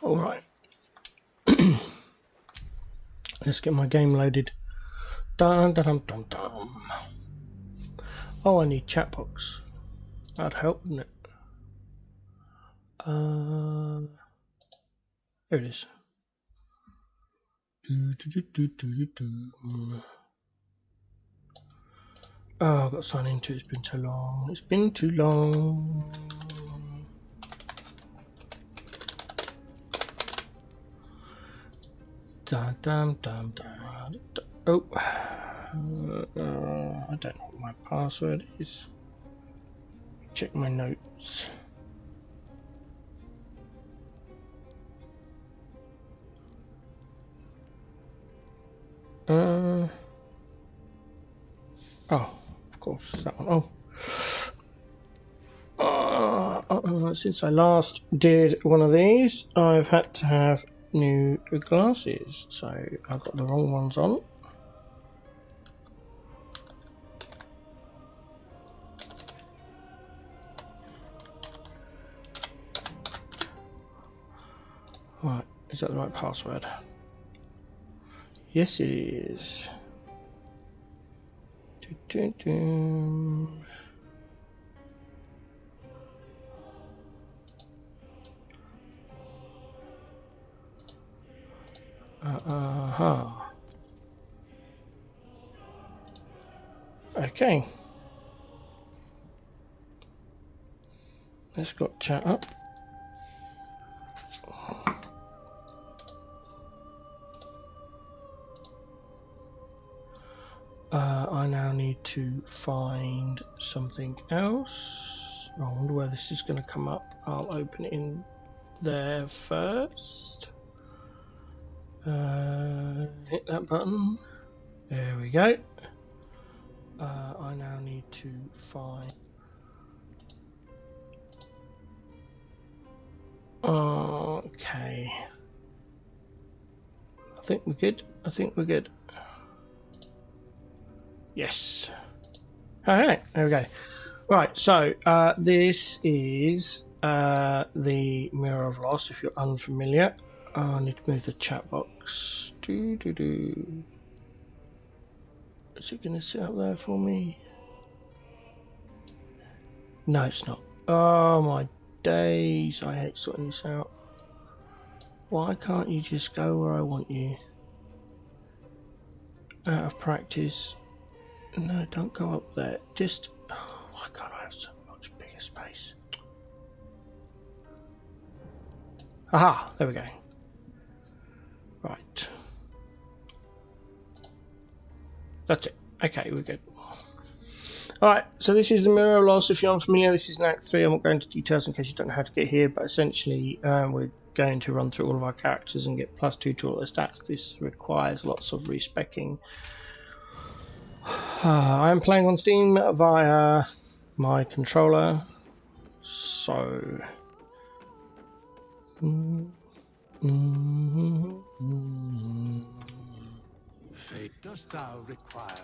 All right. Let's get my game loaded. Dun, dun, dun, dun, dun. Oh, I need chat box. That'd help, wouldn't it? There it is. Oh, I've got to sign into it. It's been too long. It's been too long. Dun, dun, dun, dun, dun. Oh, I don't know what my password is. Check my notes. Oh, of course, that one. Since I last did one of these, I've had to have new glasses, so I've got the wrong ones on. Right, is that the right password? Yes, it is. Okay. Let's got chat up. I now need to find something else. I wonder where this is going to come up. I'll open it in there first. Hit that button. There we go. I now need to find... Okay. I think we're good. I think we're good. Yes. Alright, there we go. Right, so this is the Mirror of Loss, if you're unfamiliar. I need to move the chat box. Is it going to sit up there for me? No, it's not. Oh my days, I hate sorting this out. Why can't you just go where I want you? Out of practice. No, don't go up there. Just... why can't I have so much bigger space? Aha! There we go. Right. That's it. Okay, we're good. Alright, so this is the Mirror of Loss. If you're unfamiliar, this is in Act 3. I won't go into details in case you don't know how to get here, but essentially we're going to run through all of our characters and get +2 to all their stats. This requires lots of respecking. I am playing on Steam via my controller, so... Dost thou require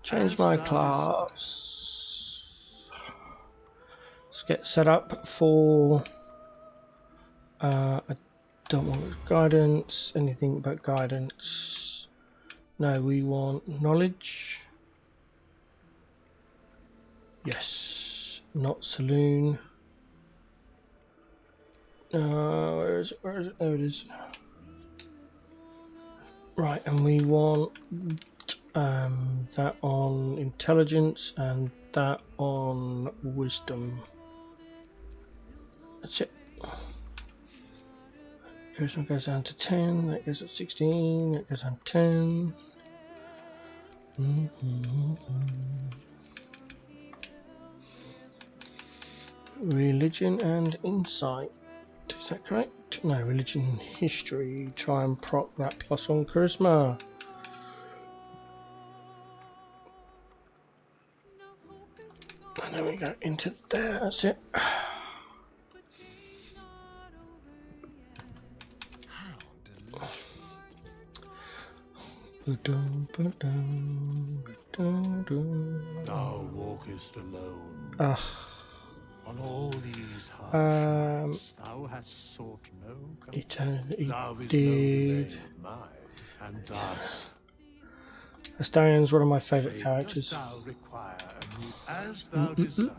change my class. Let's get set up for... I don't want guidance, anything but guidance. No, we want knowledge. Yes, not saloon. Where is it? Where is it? There it is. Right, and we want that on intelligence and that on wisdom. That's it. Charisma goes down to 10, that goes to 16, that goes down to 10. Religion and insight. Is that correct? No, religion and history. Try and proc that plus on charisma. And then we go into there, that's it. Thou walkest alone. On all these hearts thou hast sought no comfort. Eternity Love is no did. domain of mine, and thus Astarion's one of my favourite fate dost characters. thou require anew, as thou desire.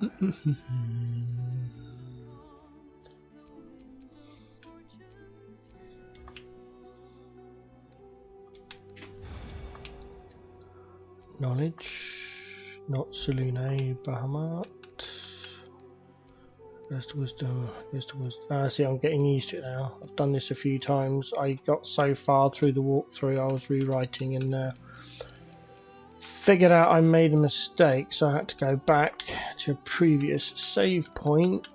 Knowledge, not Selune Bahamut. Goes to wisdom, goes to wisdom. See, I'm getting used to it now. I've done this a few times. I got so far through the walkthrough, I was rewriting and figured out I made a mistake, so I had to go back to a previous save point.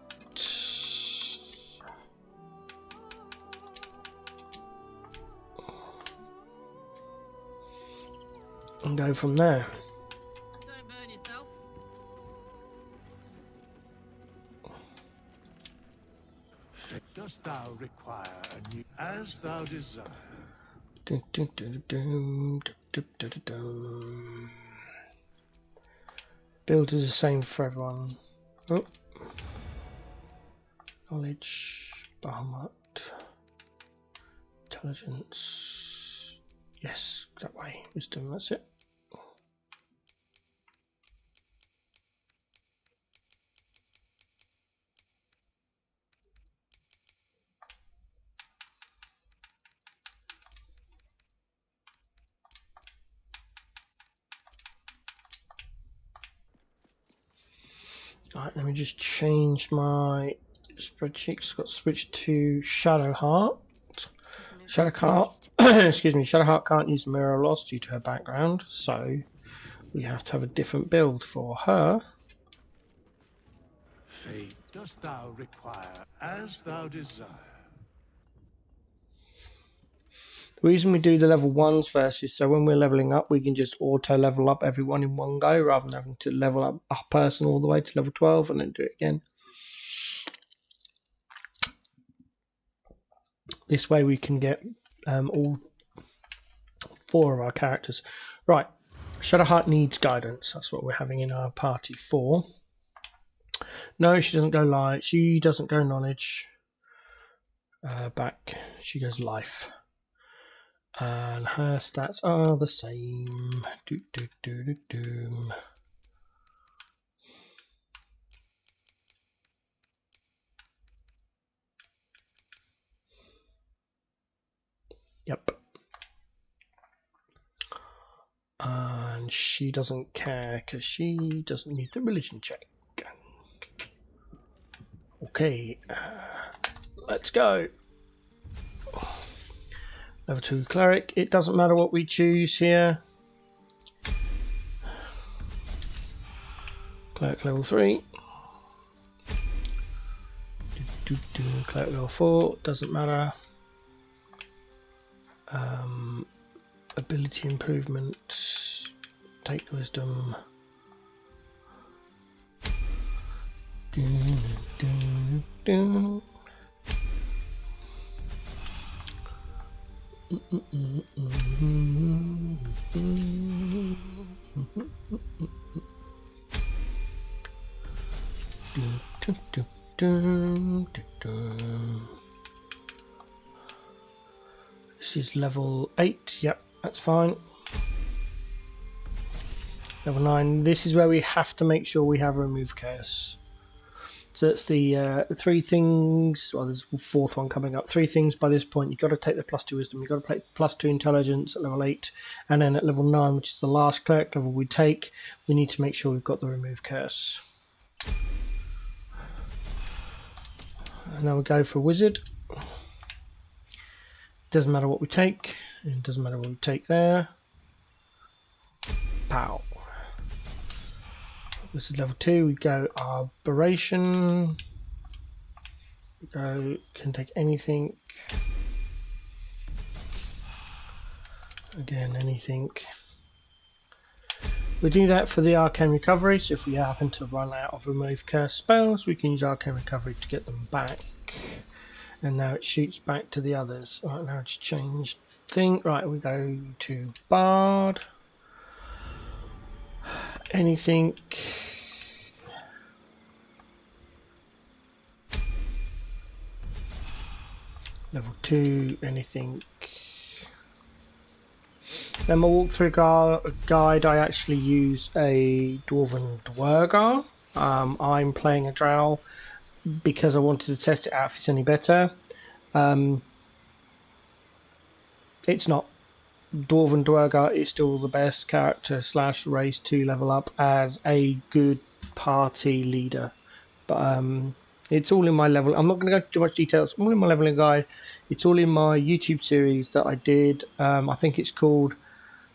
And go from there. Don't burn yourself. Dost thou require anew, as thou desire. Build is the same for everyone. Oh. Knowledge, Bahamut, intelligence. Yes, that way. Wisdom, that's it. Alright, let me just change my spreadsheet. It's got switched to Shadowheart. Shadowheart, excuse me, Shadowheart can't use the Mirror of Loss due to her background, so we have to have a different build for her. Fate dost thou require, as thou desire. The reason we do the level 1s first is so when we're leveling up, we can just auto level up everyone in one go rather than having to level up a person all the way to level 12 and then do it again. This way we can get all 4 of our characters. Right, Shadowheart needs guidance. That's what we're having in our party for. No, she doesn't go light. She doesn't go knowledge. Back. She goes life. And her stats are the same. Yep. And she doesn't care because she doesn't need the religion check. Okay, let's go. Level 2 cleric. It doesn't matter what we choose here. Cleric level 3. Cleric level 4. Doesn't matter. Ability improvement. Take the wisdom. This is level 8. Yep, that's fine. Level 9. This is where we have to make sure we have remove chaos. So that's the 3 things. Well, there's a 4th one coming up. 3 things by this point. You've got to take the +2 wisdom. You've got to play +2 intelligence at level 8, and then at level 9, which is the last cleric level we take, we need to make sure we've got the remove curse. And now we go for wizard. Doesn't matter what we take. It doesn't matter what we take there. Pow. This is level 2. We go aberration. We go can take anything. Again, anything. We do that for the arcane recovery. So if we happen to run out of remove curse spells, we can use arcane recovery to get them back. And now it shoots back to the others. Right, now it's changed thing. Right, we go to Bard. Anything. Level 2, anything. Then my walkthrough guide, I actually use a Dwarven Dwergar. I'm playing a Drow because I wanted to test it out if it's any better. It's not. Dwarven Dwergar is still the best character / race to level up as a good party leader. But it's all in my level. I'm not going to go into too much detail. It's all in my leveling guide. It's all in my YouTube series that I did. I think it's called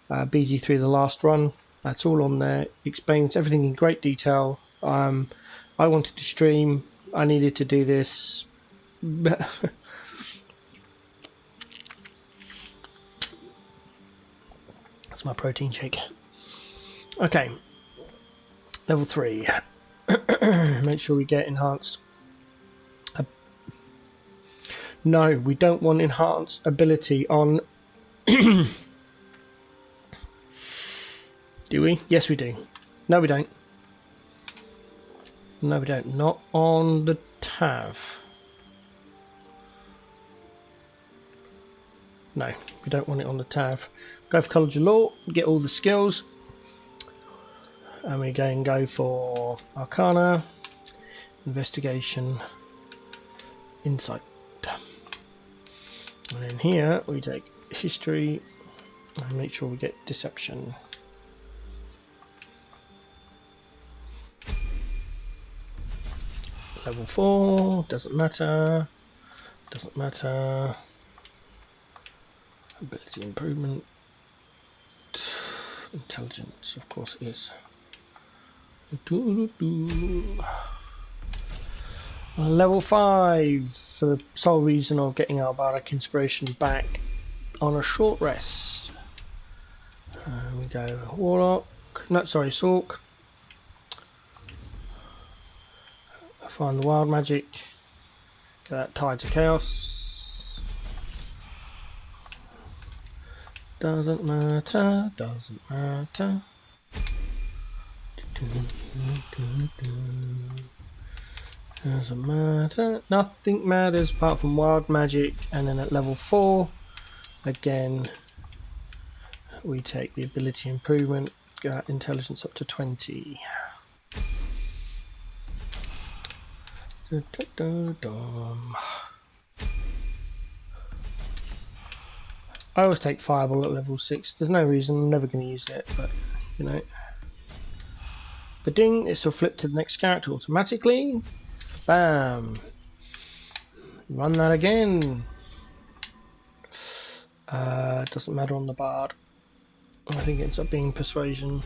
BG3 The Last Run. That's all on there. It explains everything in great detail. I wanted to stream. I needed to do this. That's my protein shake. Okay. Level 3. Make sure we get enhanced. No, we don't want enhanced ability on... Do we? Yes, we do. No, we don't. No, we don't. Not on the Tav. No, we don't want it on the Tav. Go for College of Law, get all the skills. And we go for Arcana, Investigation, Insight. And then here we take History and make sure we get Deception. Level 4, doesn't matter. Doesn't matter. Ability improvement. Intelligence, of course, is. Level 5 for the sole reason of getting our Bardic Inspiration back on a short rest. We go Warlock. No, sorry, Sork. Find the Wild Magic. Get that Tides of Chaos. Doesn't matter, doesn't matter. Doesn't matter. Nothing matters apart from Wild Magic. And then at level 4, again, we take the Ability Improvement. Get Intelligence up to 20. I always take Fireball at level 6. There's no reason, I'm never going to use it, but you know. But ding, this will flip to the next character automatically. Bam. Run that again. Doesn't matter on the Bard. I think it ends up being Persuasion.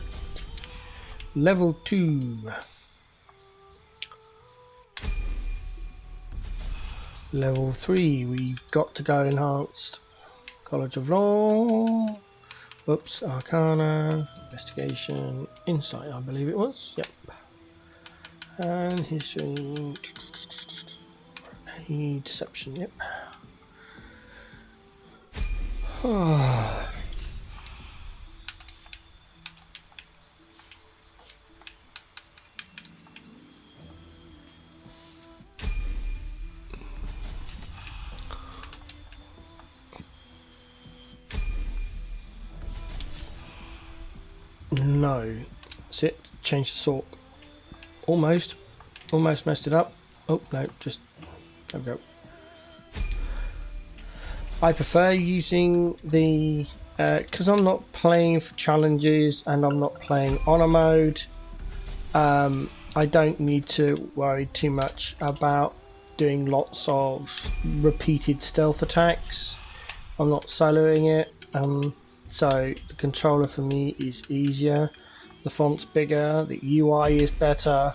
Level 2. Level 3, we've got to go enhanced. College of Law. Oops, Arcana, Investigation, Insight, I believe it was. Yep. And History. Deception, yep. No, that's it. Change the sort. Almost messed it up. Oh no, just there we go. I prefer using the because I'm not playing for challenges and I'm not playing honor mode. I don't need to worry too much about doing lots of repeated stealth attacks. I'm not soloing it. So the controller for me is easier, the font's bigger, the UI is better.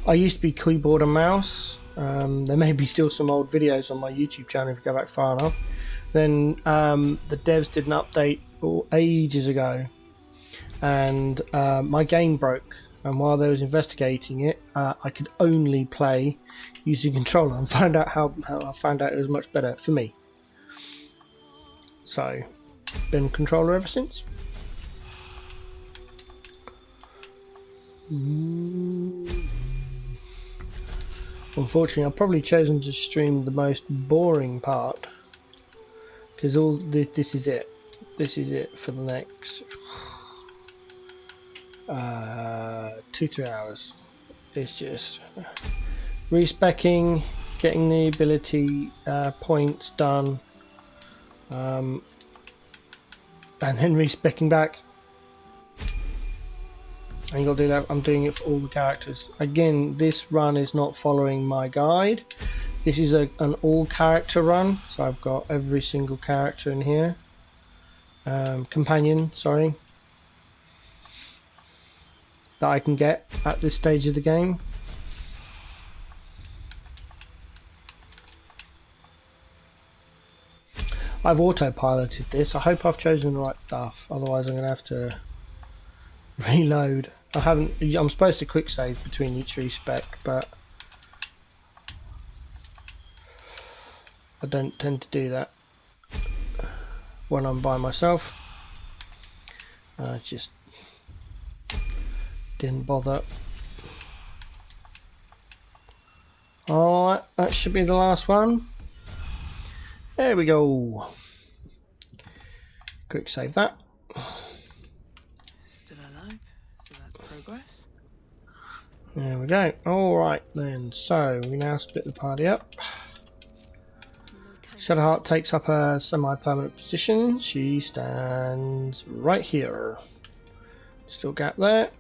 I used to be keyboard and mouse. There may be still some old videos on my YouTube channel if you go back far enough. Then the devs did an update ages ago and my game broke. And while they was investigating it, I could only play using controller, and found out how I found out it was much better for me. So, been controller ever since. Unfortunately, I've probably chosen to stream the most boring part because all this is it. This is it for the next 2-3 hours. It's just respecking, getting the ability points done, and then respecking back. And you got to do that. I'm doing it for all the characters. Again, this run is not following my guide. This is an all character run, so I've got every single character in here. Companion, sorry, that I can get at this stage of the game. I've autopiloted this. I hope I've chosen the right stuff, otherwise I'm going to have to reload. I'm supposed to quick save between each respec, but I don't tend to do that when I'm by myself. I just didn't bother. Alright, that should be the last one. There we go. Quick save that. Still alive, so that's progress. There we go. Alright then, so we now split the party up. Shadowheart takes up a semi-permanent position. She stands right here. Still gap there.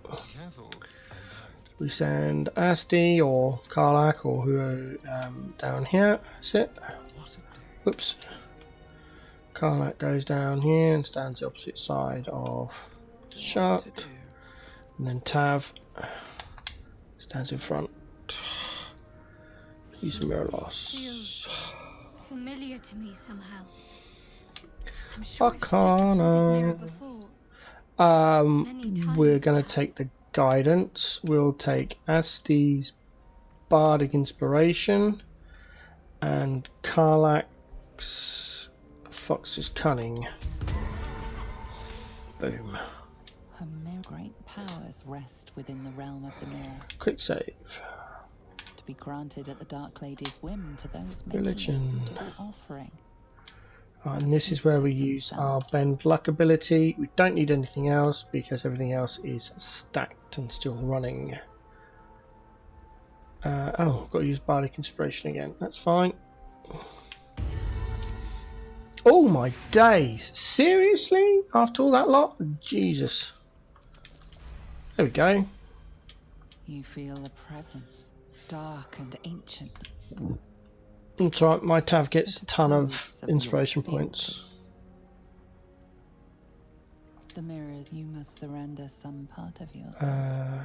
We send Asti or Karlak or who down here. That's it. Whoops. Karlak goes down here and stands the opposite side of Shark. And then Tav stands in front. Use mirror loss. Familiar to me somehow. I'm I sure I've stepped before this mirror before. We're going to take the guidance. We'll take Asti's bardic inspiration and Karlak's fox's cunning. Boom. Her great powers rest within the realm of the mirror, Quick save. to be granted at the Dark Lady's whim to those making a Religion. suitable offering. And this is where we use our bend luck ability. We don't need anything else because everything else is stacked and still running. Oh, got to use bardic inspiration again. That's fine. Oh my days! Seriously? After all that lot? Jesus. There we go. You feel a presence, dark and ancient. That's right, my Tav gets a ton of Proofs your inspiration field. points. The mirror, you must surrender some part of yourself.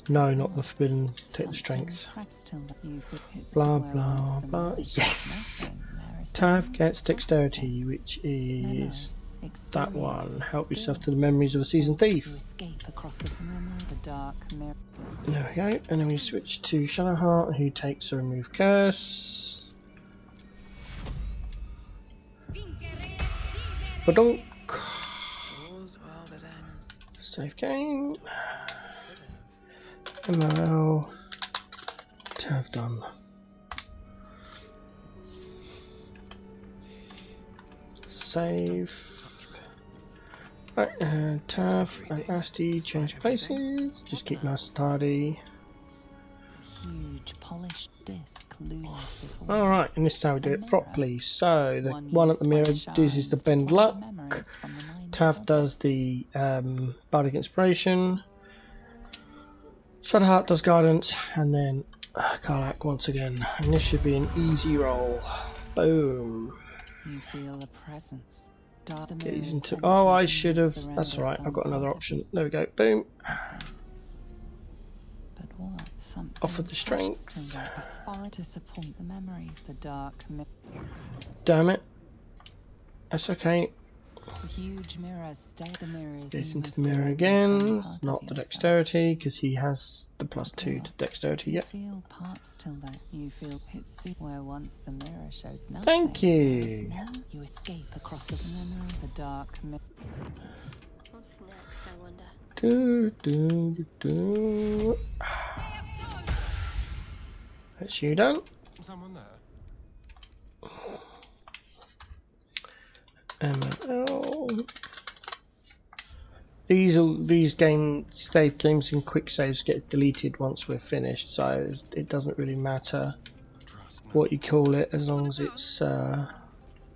No, not the forbidden. Take the Something strength. cracks till you feel it's Blah where blah once the blah. mirror showed Yes! nothing, there is Tav something gets subtle. dexterity, which is Memories, that one. experiences, Help yourself to the skills. memories of a seasoned You thief. escape across the memory, the dark mirror. There we go. And then we switch to Shadowheart, who takes a remove curse. Badonk. All's well that ends. Save game. ML. Tav done. Save. Right, Tav and Asti change places. Just keep nice and tidy. Huge polished disc looms before Alright, and this is how we do it properly. So, the one at the mirror uses the bend luck. Tav does the bardic inspiration. Shadowheart does guidance, and then Karlak once again. And this should be an easy roll. Boom. You feel a presence. Dark Get these into. Oh, I should have. That's alright. I've got another option. There we go. Boom. But what? Something Offer the strength. to support the memory, the dark mirror. Damn it. That's okay. The huge mirror stay the mirror. Get into the mirror again. Not the dexterity, because he has the +2 to dexterity. You Yep. feel parts till that. You feel it's where once the mirror showed nothing. Thank you. whereas now you escape across the memory, the dark mirror. What's next, I wonder? Do, do, do, do. That's you done. Someone there? MML. These save games and quick saves get deleted once we're finished, so it doesn't really matter what you call it as long as it's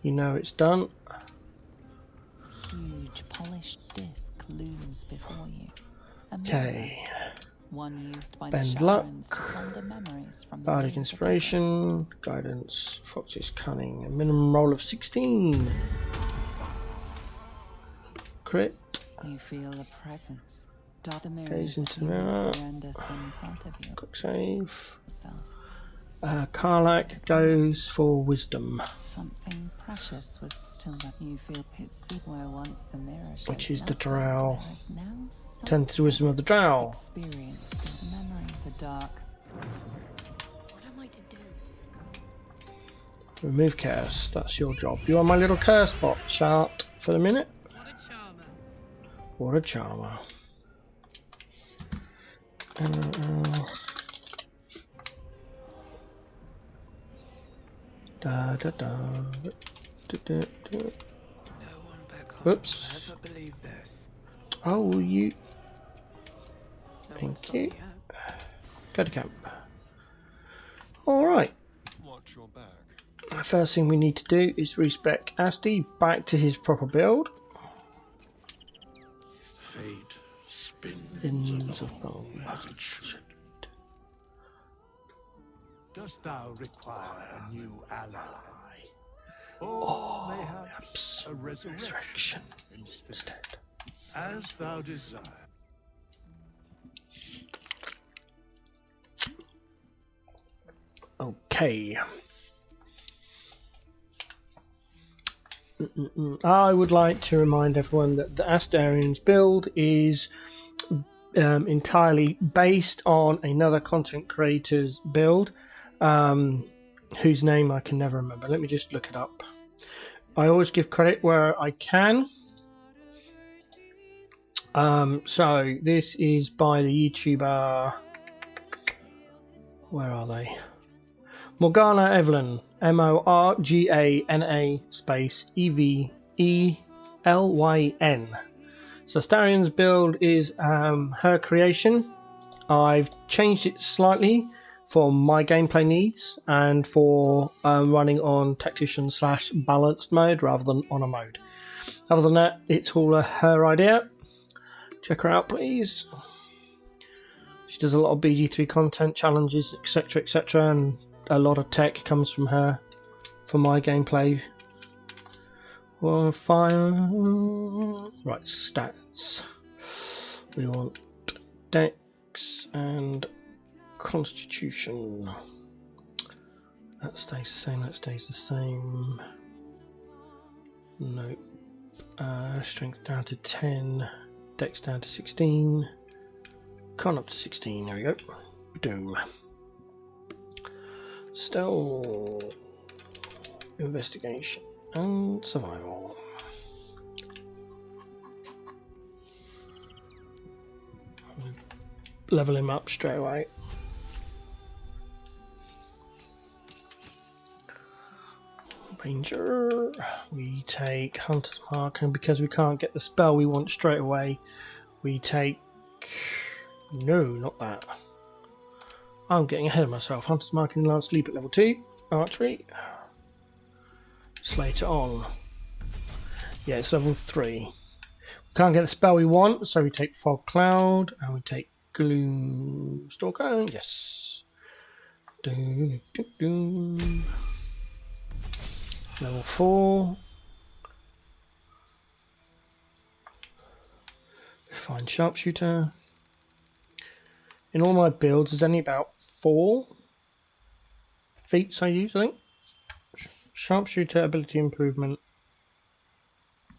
you know it's done. Huge polished disc looms before you. Okay. One used by Bend the luck. Sharons to ponder memories from the Bardic days of the West. inspiration, guidance, Fox's cunning, a minimum roll of 16. Crit. You feel a presence. Dark the Gaze mirrors into you the mirror. surrender some part of Quick save. yourself. Karlak goes for wisdom, Something precious was still that you feel it's where once the mirror which showed is the nothing, drow. there is now 10 to the wisdom of the drow. experienced the memory of the dark. What am I to do? Remove curse. That's your job. You are my little curse bot, Shart, for the minute. What a charmer. What a charmer. Da da da. Du, du, du. No one back home Whoops. will ever believe this. Oh, you. No Thank one's told you. me yet. Go to camp. Alright. Watch your back. The first thing we need to do is respec Asti back to his proper build. Fate spins Ins of along bone. as it should. Dost thou require a new ally? Or mayhaps a resurrection instead? As thou desire. Okay. I would like to remind everyone that the Astarian's build is entirely based on another content creator's build, whose name I can never remember. Let me just look it up. I always give credit where I can. So this is by the YouTuber. Where are they? Morgana Evelyn, Morgana space EVELYN. So Starian's build is her creation. I've changed it slightly for my gameplay needs and for running on tactician / balanced mode rather than on a mode. Other than that, it's all her idea. Check her out, please. She does a lot of BG3 content, challenges, etc., and a lot of tech comes from her for my gameplay. Well, fire. Right, stats. We want dex and constitution. That stays the same, that stays the same. Nope. Strength down to 10, dex down to 16. Con up to 16, there we go. Boom. Still investigation and survival. Level him up straight away. Ranger. We take Hunter's Mark, and because we can't get the spell we want straight away, we take. No, not that. I'm getting ahead of myself. Hunter's Mark and Lance Sleep at level 2. Archery. Slater on. Yeah, it's level 3. We can't get the spell we want, so we take Fog Cloud and we take Gloom Stalker. Yes. Level 4. Find Sharpshooter. In all my builds, there's only about 4 feats I use, I think. Sharpshooter, ability improvement,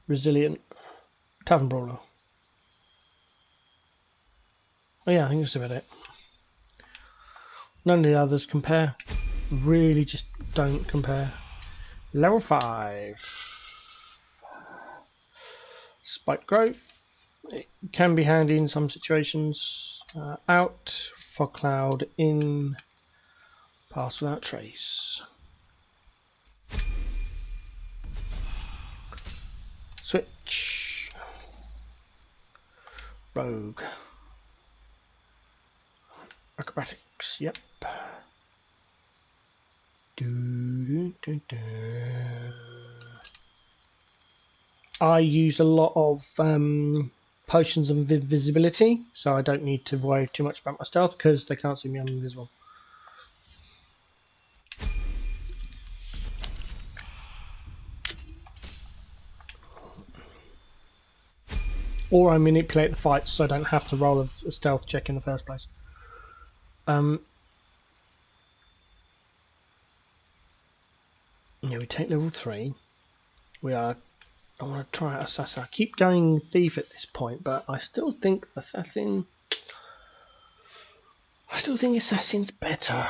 resilient, tavern brawler. Oh yeah, I think that's about it. None of the others compare. Really just don't compare. Level 5. Spike growth. It can be handy in some situations. Out, Fog Cloud, in, Pass without trace. Switch. Rogue. Acrobatics, yep. I use a lot of potions of invisibility, so I don't need to worry too much about my stealth because they can't see me, I'm invisible. Or I manipulate the fights so I don't have to roll a stealth check in the first place. Yeah, we take level 3. We are. I want to try assassin. I keep going thief at this point, but I still think assassin. I still think assassin's better.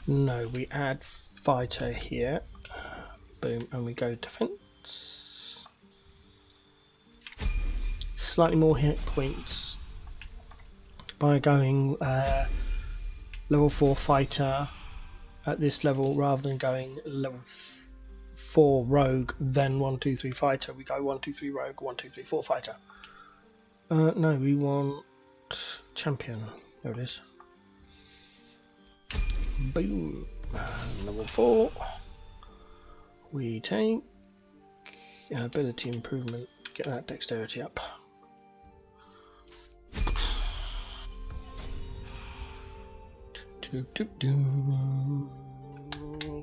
No, we add fighter here. Boom, and we go defense. Slightly more hit points by going level 4 fighter at this level rather than going level 4 rogue, then 1, 2, 3 fighter. We go 1, 2, 3 rogue, 1, 2, 3, 4 fighter. No, we want champion. There it is. Boom. And level 4. We take ability improvement. Get that dexterity up.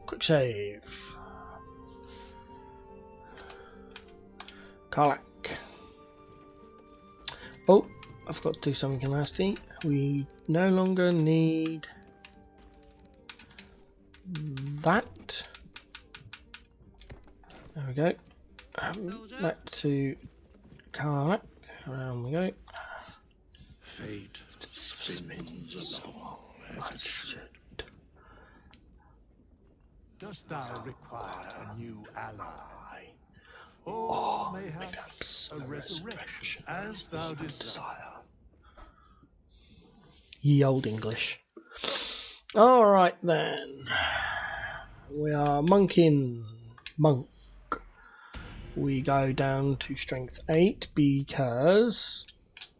Quick save. Karlach. Oh, I've got to do something nasty. We no longer need that. There we go. Back to Karlach. Around we go. Fate spins along as it should. Dost thou require a new ally? Or mayhaps a resurrection, as thou desire. Ye old English. Alright then. We are monking. Monk. We go down to strength 8 because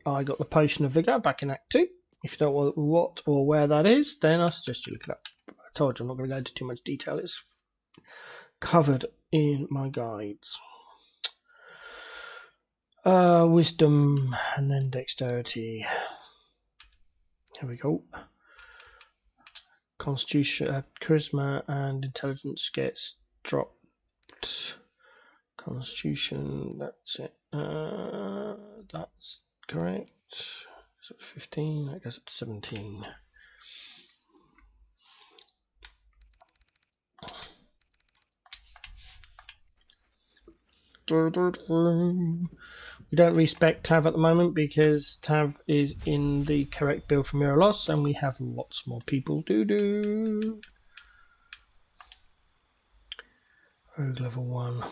I got the potion of vigour back in Act 2. If you don't know what or where that is, then I suggest you look it up. I told you I'm not going to go into too much detail. It's covered in my guides. Wisdom and then dexterity. Here we go. Constitution, charisma and intelligence gets dropped. Constitution, that's it. That's correct. Goes up to 15, that goes up to 17. We don't respec Tav at the moment because Tav is in the correct build for Mirror Loss and we have lots more people to do. Rogue level 1.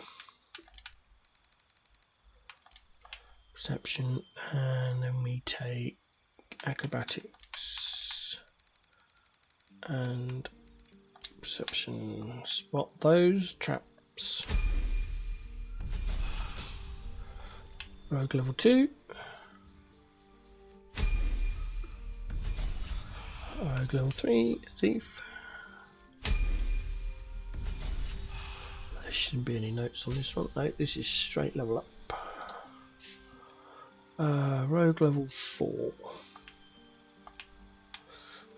Perception, and then we take acrobatics and perception. Spot those traps. Rogue level 2. Rogue level 3, thief. There shouldn't be any notes on this one. No, this is straight level up. Rogue level 4.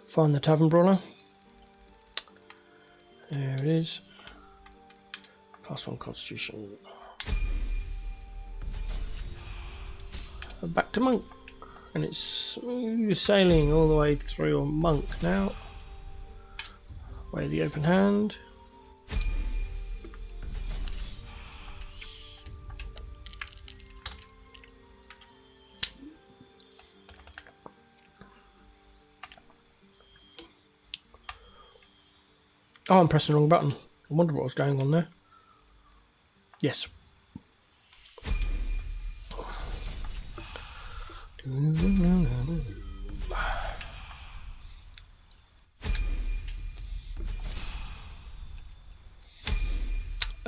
Find the Tavern Brawler. There it is. +1 Constitution. Back to Monk. And it's smooth sailing all the way through on Monk now. Away the open hand. Oh, I'm pressing the wrong button. I wonder what was going on there. Yes.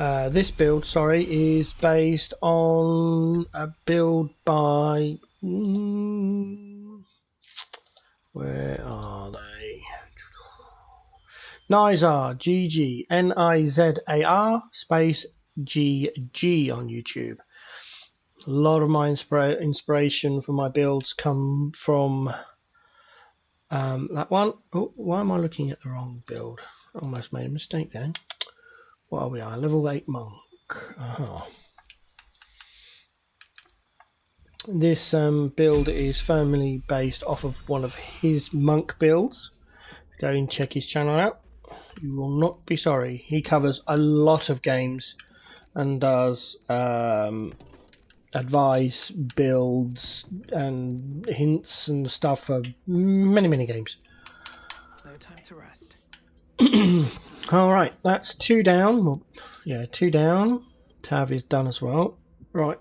This build, sorry, is based on a build by... where are they? Nizar, GG, Nizar, space GG on YouTube. A lot of my inspiration for my builds come from that one. Oh, why am I looking at the wrong build? I almost made a mistake then. What are we on? Level 8 monk. This build is firmly based off of one of his monk builds. Go and check his channel out. You will not be sorry. He covers a lot of games and does advice, builds, and hints and stuff for many games. No time to rest. Alright, that's 2 down. Well, yeah, 2 down. Tav is done as well. Right.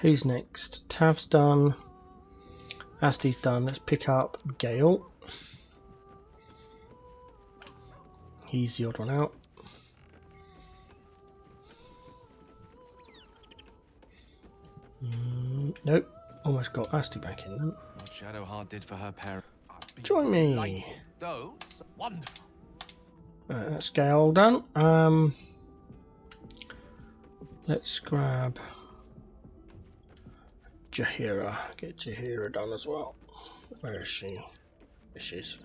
Who's next? Tav's done. Asti's done. Let's pick up Gale. He's the odd one out. Nope. Almost got Asti back in. What Shadowheart did for her parent. Join me. Those wonderful. That's Gale done. Let's grab Jaheira. Get Jaheira done as well. Where is she? There she is.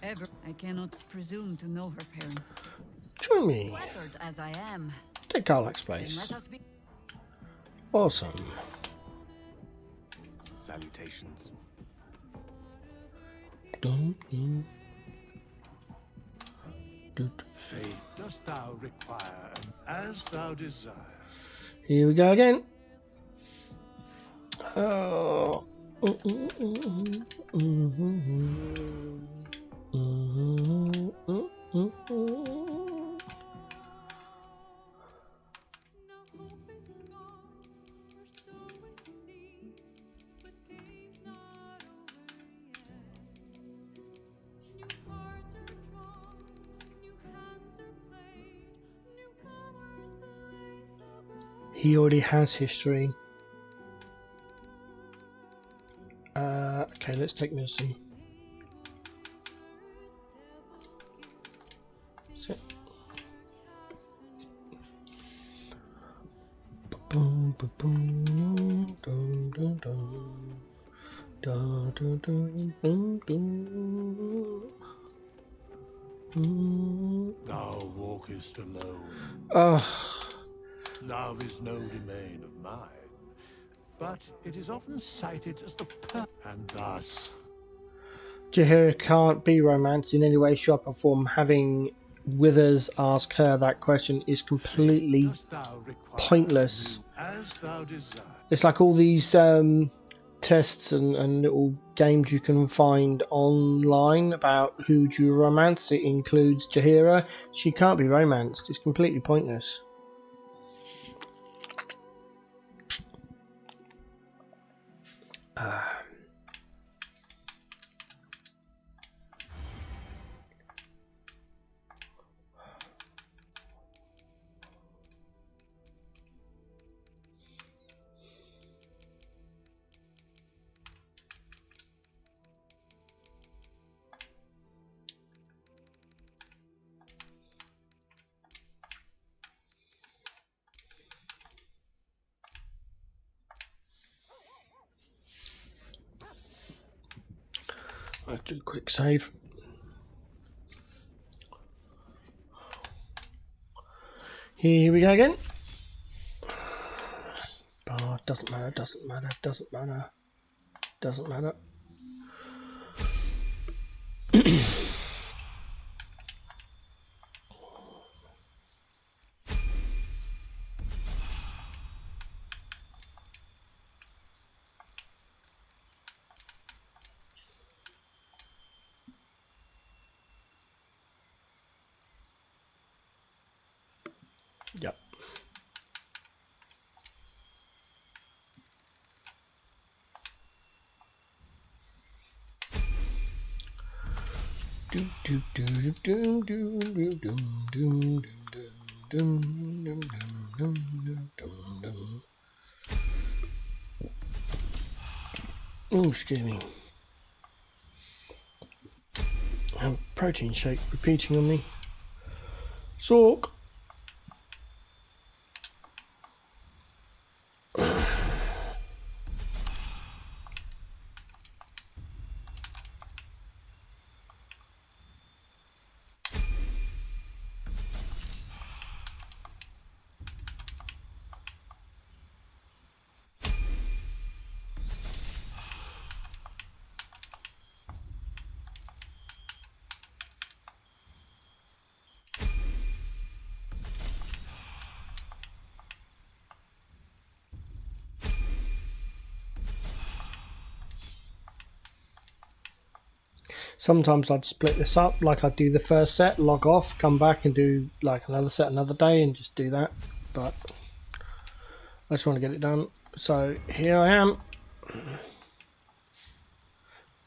Ever, I cannot presume to know her parents. Join me. Flattered as I am, Take Karlach's then place. let us be. Awesome. Salutations. Dun, dun. Fate dost thou require, as thou desire. Here we go again. Oh. He already has history. Okay, let's take medicine. Sit. Boom, boom, boom, dum, dum, dum. Da, da, dum, dum, dum. Thou walkest alone. Oh, Love is no domain of mine, but it is often cited as the and thus Jaheira can't be romance in any way, shape or form. Having Withers ask her that question is completely dost thou require pointless. as thou desire. It's like all these tests and little games you can find online about who do you romance. It includes Jaheira. She can't be romanced. It's completely pointless. I'll do a quick save. Here we go again. Oh, doesn't matter, doesn't matter, doesn't matter, doesn't matter. Yep. Do do do do do do do do do do. Oh, excuse me. Protein shake repeating on me. Sork. Sometimes I'd split this up, like I'd do the first set, log off, come back and do like another set another day and just do that. But I just want to get it done. So here I am,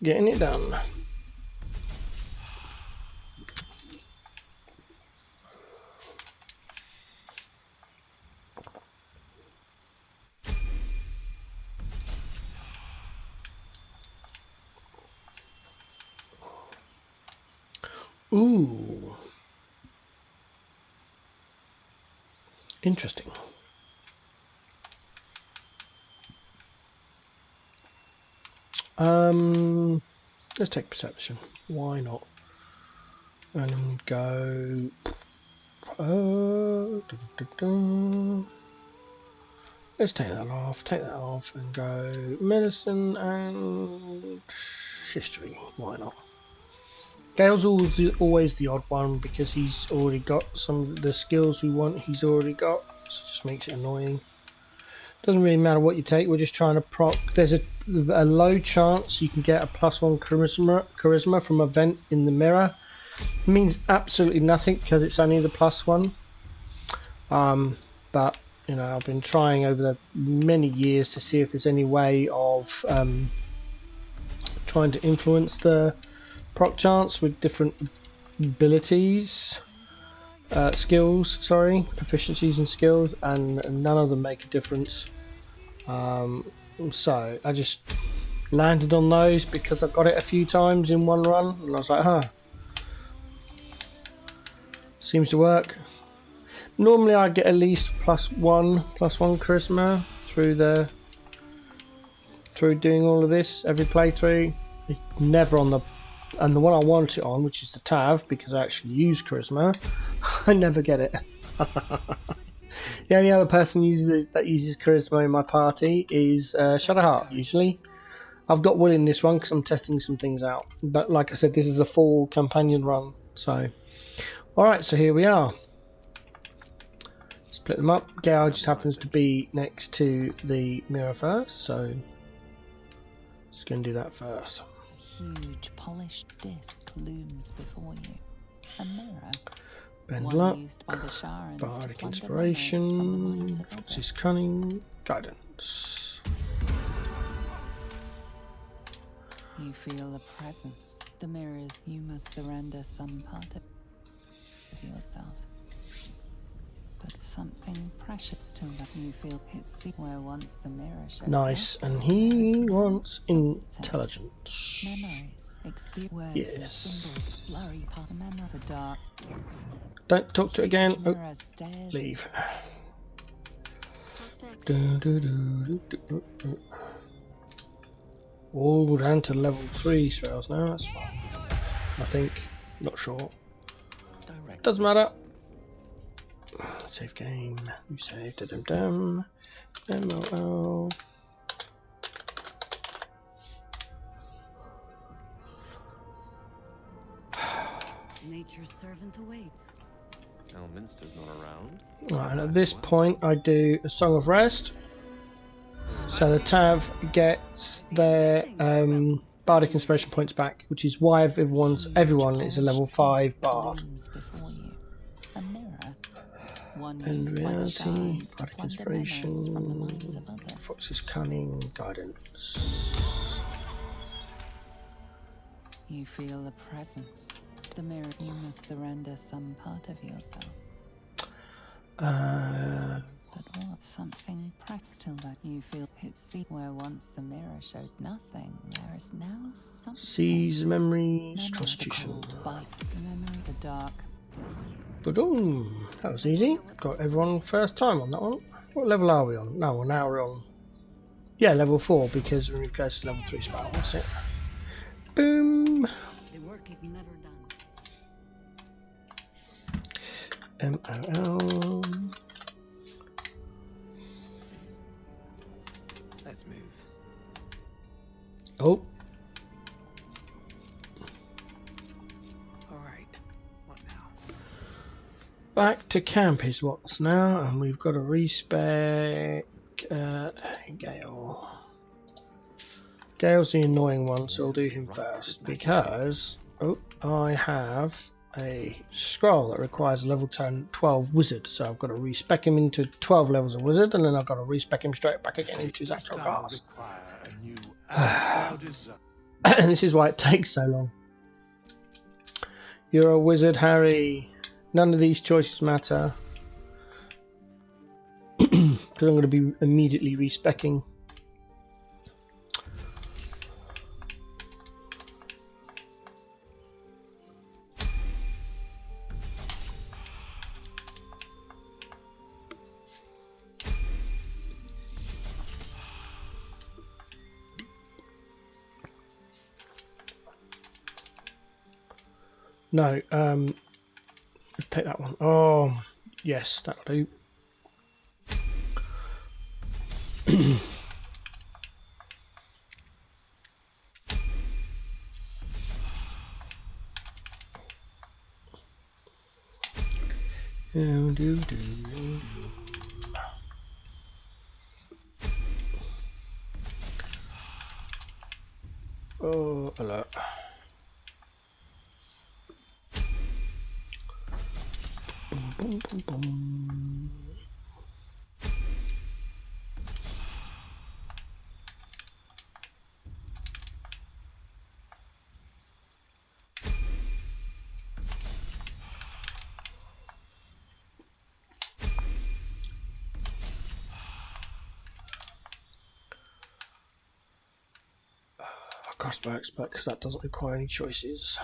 getting it done. Ooh. Interesting. Let's take perception. Why not? And then go. Let's take that off, and go medicine and history. Why not? Gale's always the odd one because he's already got some of the skills we want. He's already got, so it just makes it annoying. Doesn't really matter what you take. We're just trying to proc. There's a low chance you can get a +1 charisma from a vent in the mirror. It means absolutely nothing because it's only the +1. But you know, I've been trying over the many years to see if there's any way of trying to influence the proc chance with different abilities, proficiencies and skills, and none of them make a difference. So I just landed on those because I got it a few times in one run, and I was like, huh, seems to work. Normally I get at least +1 charisma through doing all of this every playthrough. Never on the one I want it on, which is the Tav, because I actually use charisma. I never get it. The only other person that uses charisma in my party is Shadowheart, usually. I've got Will in this one because I'm testing some things out. But like I said, this is a full companion run. So, alright, so here we are. Split them up. Gale just happens to be next to the mirror first, so just going to do that first. A huge polished disc looms before you. A mirror. Bend luck, Used by the Sharans bardic to plunder inspiration, memories from the minds of Fox's others. cunning, guidance. You feel a presence. The mirrors. You must surrender some part of yourself. But something precious to that you feel it's where once the mirror showed. Nice, and he wants intelligence. Memories, words Yes. and symbols flurry part the memory of the dark. Don't talk to it again. Oh, Mirror stares. leave. What's next? All down to level 3 spells now, that's fine. I think. Not sure. Doesn't matter. Save game. You saved it. MLL. Nature's servant awaits. Elminster's not around. Right, and at this point I do a Song of Rest. So the Tav gets their bardic inspiration points back, which is why everyone is a level 5 bard. Looms before you. A mirror. One And used by the reality, Sharans to bardic plunder inspiration, memories from the minds of others. Fox's cunning, guidance. You feel a presence. The mirror. You must surrender some part of yourself. But what? Something pressed till that you feel it. See, where once the mirror showed nothing, there is now something. Seize memories, Memory, constitution. the cold bites the memory, the dark. Boom! That was easy. Got everyone first time on that one. What level are we on? No, well, now we're on. Yeah, level 4 because when we go to level 3 spell, that's it. Boom! The work is never done. MOL. Let's move. Oh, All right. What now? back to camp is what's now, and we've got to respec Gale. Gale's the annoying one, so I'll do him first because I have a scroll that requires a level 12 wizard, so I've got to respec him into 12 levels of wizard, and then I've got to respec him straight back again into his actual class. And this is why it takes so long. You're a wizard, Harry. None of these choices matter because I'm going to be immediately respecking. No, take that one. Oh, yes, that'll do. Oh, alert. Boom, boom, boom. Crossbow expert because that doesn't require any choices.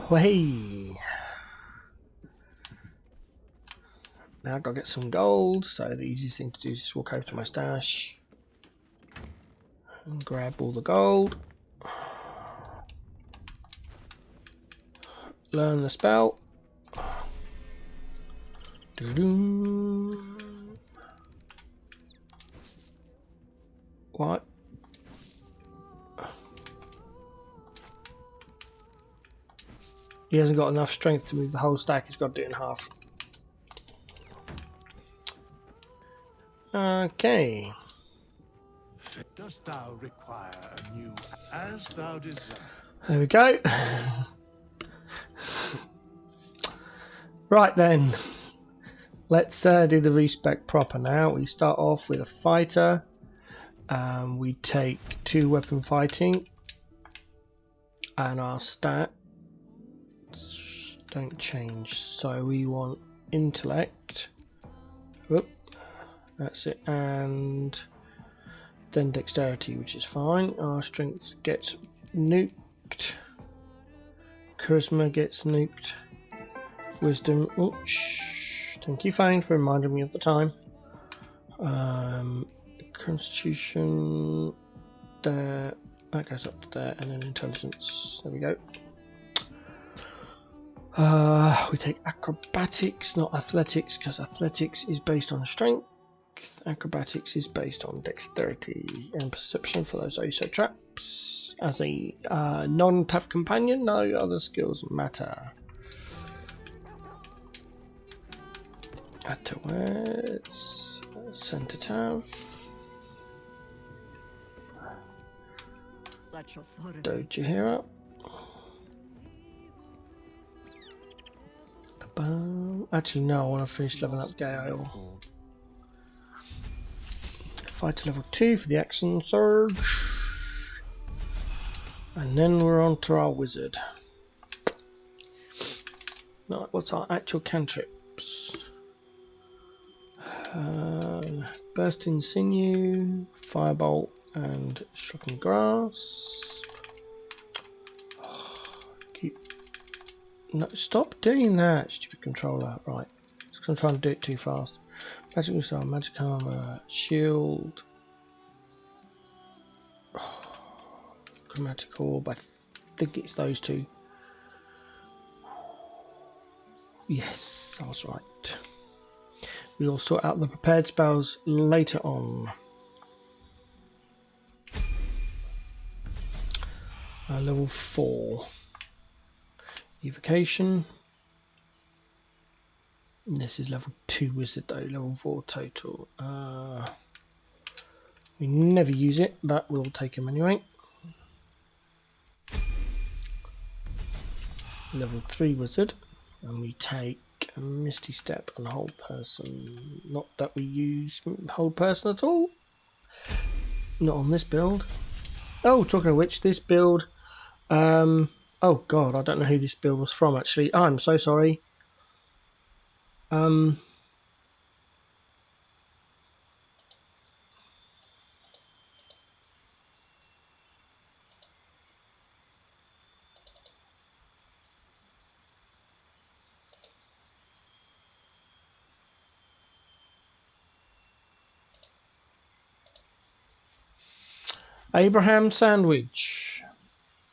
Oh, hey. Now I've got to get some gold, so the easiest thing to do is just walk over to my stash and grab all the gold. Learn the spell. Doo-doo. What? He hasn't got enough strength to move the whole stack, he's got to do it in half. Okay. Dost thou require a new as thou desire? There we go. Right then. Let's do the respec proper now. We start off with a fighter. We take 2 weapon fighting. And our stats don't change. So we want intellect. Whoop. That's it, and then dexterity, which is fine. Our strength gets nuked. Charisma gets nuked. Wisdom. Oh, shh. Thank you, Fane, for reminding me of the time. Constitution. There. That goes up to there, and then intelligence. There we go. We take acrobatics, not athletics, because athletics is based on strength. Acrobatics is based on dexterity and perception for those OSO traps. As a non-tough companion, no other skills matter. Add to words. Center tab. Such authority. Dojahira. Actually, no, I want to finish leveling up Gale. Fight to level 2 for the action surge. And then we're on to our wizard. Right, what's our actual cantrip? Oops. Bursting Sinew, Firebolt, and Shocking Grasp. No, stop doing that, stupid controller. Right, because I'm trying to do it too fast. Magic Missile, Magic Armor, Shield, Chromatic Orb. I think it's those two. Yes, I was right. We'll sort out the prepared spells later on. Level 4. Evocation. This is level 2 wizard though, level 4 total. We never use it, but we'll take him anyway. Level 3 wizard, and we take a Misty Step and Hold Person. Not that we use Hold Person at all. Not on this build. Oh, talking of which, this build. Oh god, I don't know who this build was from actually. Oh, I'm so sorry. Abraham Sandwich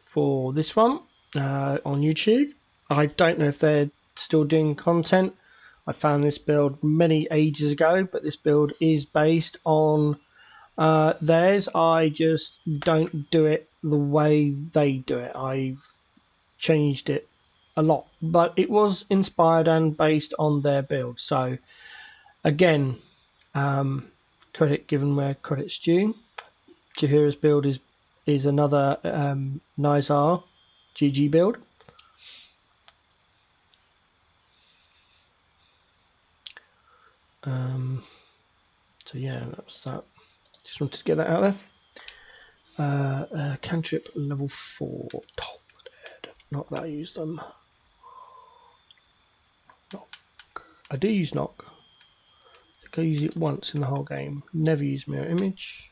for this one on YouTube. I don't know if they're still doing content. I found this build many ages ago, but this build is based on theirs. I just don't do it the way they do it. I've changed it a lot, but it was inspired and based on their build. So again, credit given where credit's due. Jahira's build is another Nizar GG build. So yeah, that's that. Just wanted to get that out there. Cantrip level 4. Toll the Dead. Not that I use them. Knock. I do use Knock. I think I use it once in the whole game. Never use Mirror Image.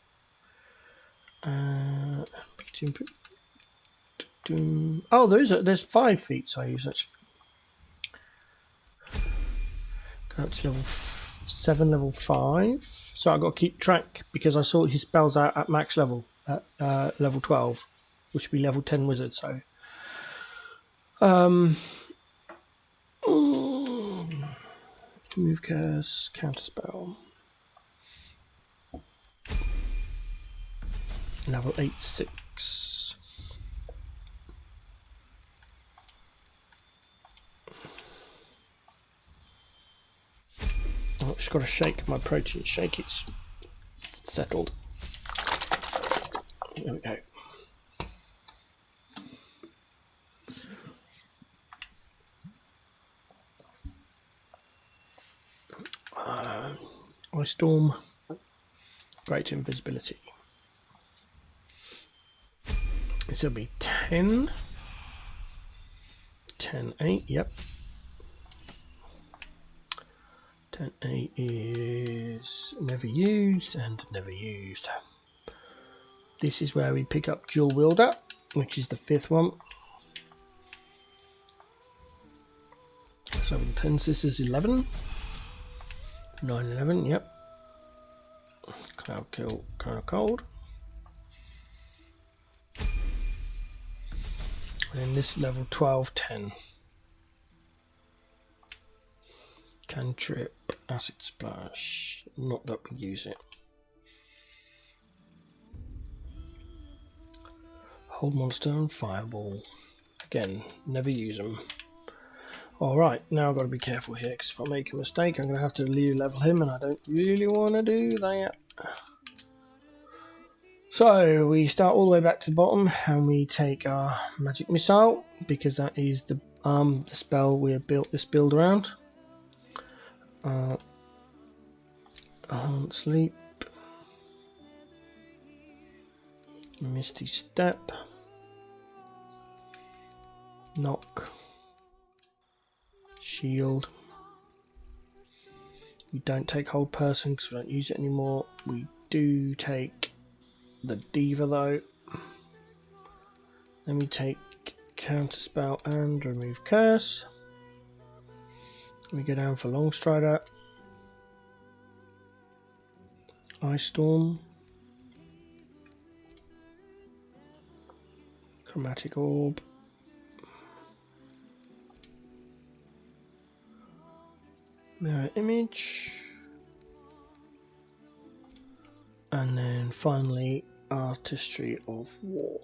Oh, there's 5 feats I use actually. Go up to level 7, level 5. So I've got to keep track because I saw his spells out at max level at level 12, which would be level 10 wizard. So move, curse, counter spell. Level 8, 6. Oh, just got to shake my protein shake. It's settled. There we go. Ice Storm. Great invisibility. This will be 10. 10, 8, yep. 10, 8 is never used and never used. This is where we pick up Dual Wielder, which is the 5th one. 7, 10, this is 11. 9, 11, yep. Cloud Kill, Crown of Cold. And this level 12, 10. Cantrip, Acid Splash. Not that we use it. Hold Monster and Fireball. Again, never use them. Alright, now I've got to be careful here because if I make a mistake I'm going to have to level him and I don't really want to do that. So we start all the way back to the bottom and we take our Magic Missile because that is the spell we have built this build around. Sleep. Misty Step. Knock. Shield. We don't take hold person because we don't use it anymore. We do take the Diva though. Then we take Counterspell and remove Curse. We go down for Long Strider, Ice Storm, Chromatic Orb, Mirror Image, and then finally Artistry of War.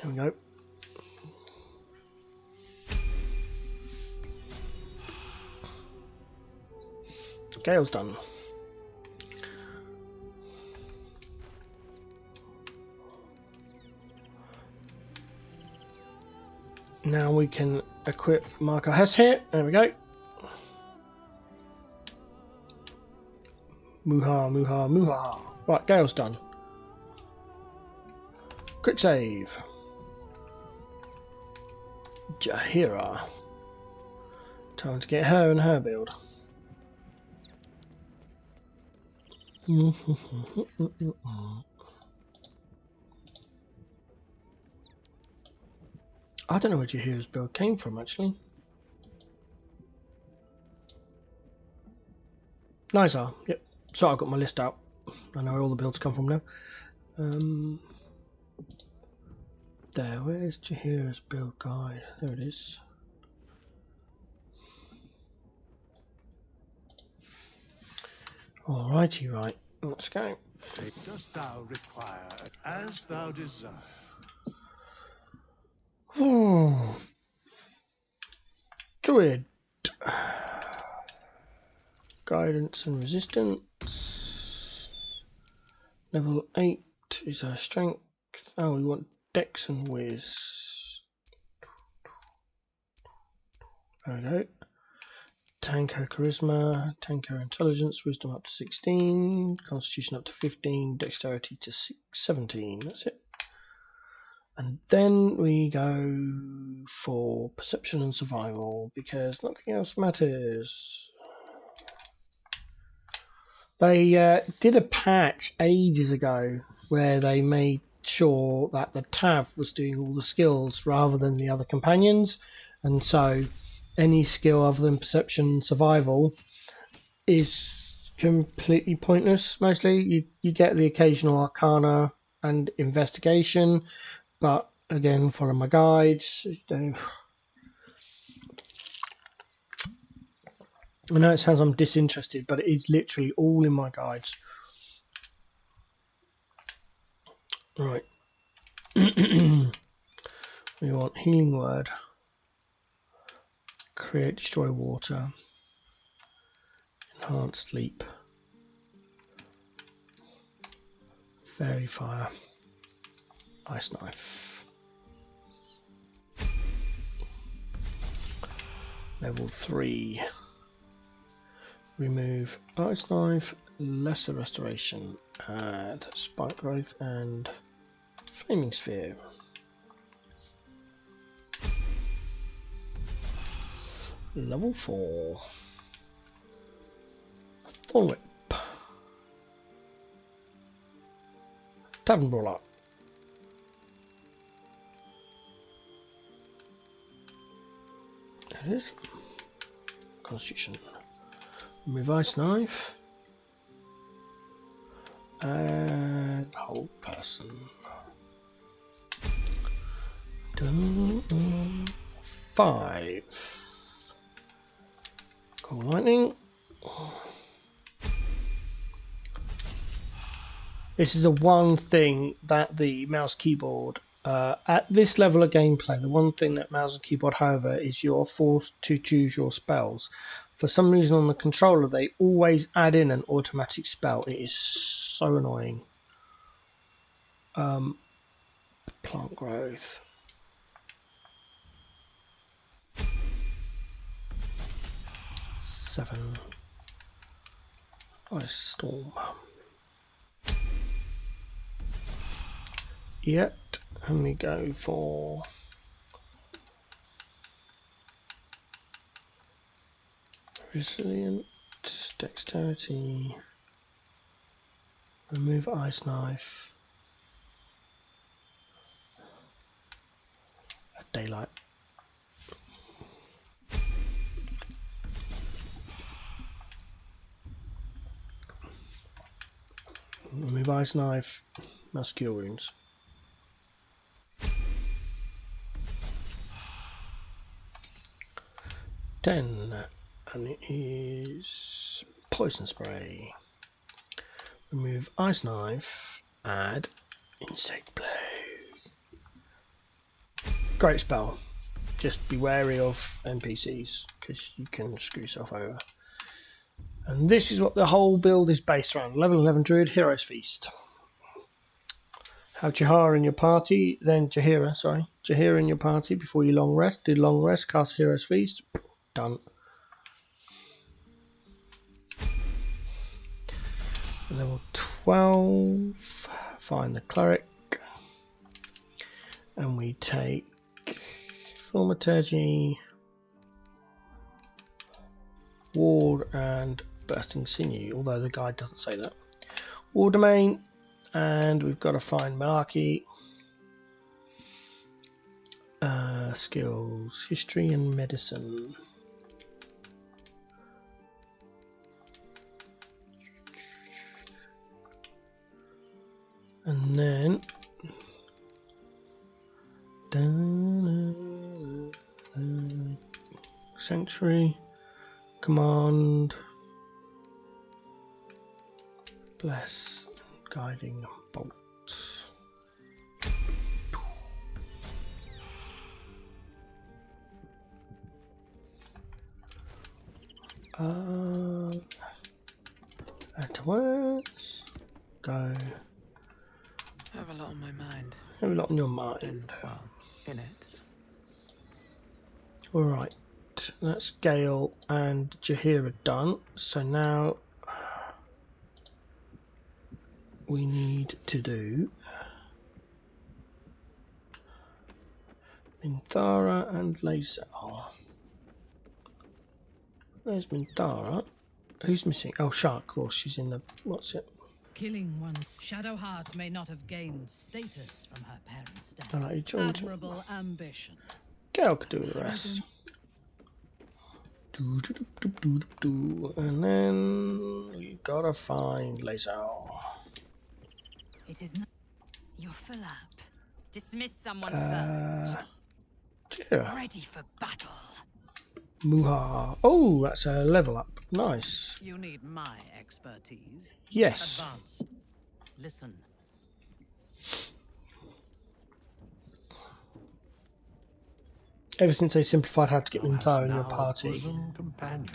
There we go. Gale's done. Now we can equip Marco Hess here. There we go. Muha, muha, muha. Right, Gale's done. Quick save. Jaheira. Time to get her and her build. I don't know where Jaheira's build came from actually. Nizar, yep. So I've got my list out. I know where all the builds come from now. There, where's Jaheira's build guide? There it is. Alrighty, right. Let's go. Dost thou require as thou desire? Druid. Guidance and resistance. Level 8 is our strength. Oh, we want Dex and Whiz. There we go. Tanker Charisma, Tanker Intelligence, Wisdom up to 16, Constitution up to 15, Dexterity to 17. That's it. And then we go for Perception and Survival because nothing else matters. They did a patch ages ago where they made sure that the Tav was doing all the skills rather than the other companions, and so any skill other than Perception and Survival is completely pointless. Mostly you get the occasional Arcana and Investigation, but again, follow my guides. I know it sounds I'm disinterested, but it is literally all in my guides. Right. We want Healing Word. Create, Destroy Water. Enhanced Leap. Fairy Fire. Ice Knife. Level 3. Remove Ice Knife, Lesser Restoration, add Spike Growth and Flaming Sphere. Level 4. Thorn Whip. Tavern Brawler. There it is. Constitution. Remove Ice Knife. And Hold Person. 5. Cool Lightning. This is the one thing that the mouse keyboard, at this level of gameplay, the one thing that mouse and keyboard, however, is you're forced to choose your spells. For some reason on the controller, they always add in an automatic spell. It is so annoying. Plant Growth. Seven. Ice Storm. Yep, and we go for Resilient, dexterity, remove ice knife, daylight. Remove ice knife, muscular wounds. And it is poison spray. Remove ice knife, add insect blow. Great spell. Just be wary of NPCs because you can screw yourself over. And this is what the whole build is based around. Level 11 Druid, Hero's Feast. Have Jahira in your party, then Jahira in your party before you long rest. Do long rest, cast Hero's Feast. Done. Level 12, find the cleric, and we take Thaumaturgy, Ward, and Bursting Sinew, although the guide doesn't say that. War Domain, and we've got to find Malarkey. Skills, History and Medicine. And then Sanctuary, Command, Bless, Guiding Bolts. At once, go. I have a lot on my mind. Have a lot on your mind. Well, in it. Alright, that's Gale and Jahira done. So now we need to do Minthara and Lae'zel. There's Minthara. Who's missing? Oh, Shark, of course. She's in the... What's it? Killing one. Shadowheart may not have gained status from her parents' death. Alright, you joined. Admirable ambition. Gale could do the rest. And then we gotta find Lae'zel. It is not. You're full up. Dismiss someone first. Yeah. Ready for battle. Muha. Oh, that's a level up. Nice. You need my expertise. Yes. Advance. Listen. Ever since they simplified how to get Minthara in your Now a party. bosom companion.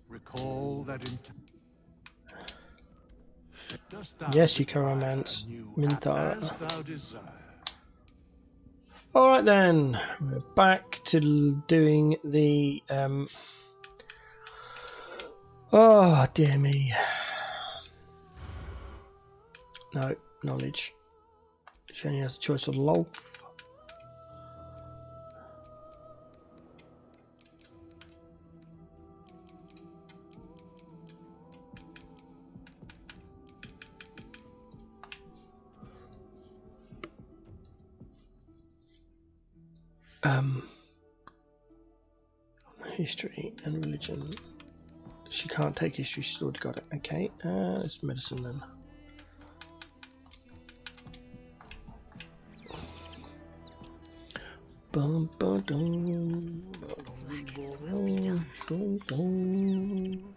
Recall that Dost thou Yes, you can require romance a new Minthara. as thou desire. Alright then, we're back to doing the oh dear me. No, knowledge. She only has a choice of Lolth. History and religion. She can't take history, she's already got it. Okay, it's medicine then. Bum, ba, dum,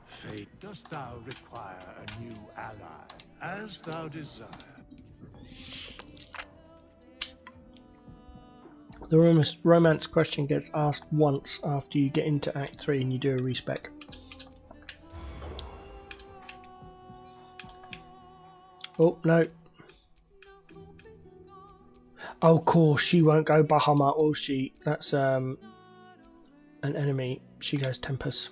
Fate, dost thou require a new ally, as thou desire? The romance question gets asked once after you get into Act 3 and you do a respec. Oh, no. Oh, of course, she won't go Bahamut, will she? That's an enemy. She goes Tempest.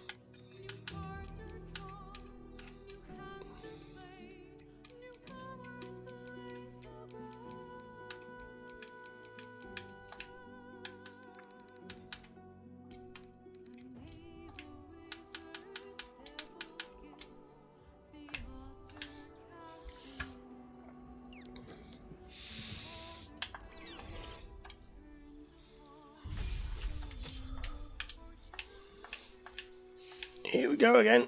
Here we go again.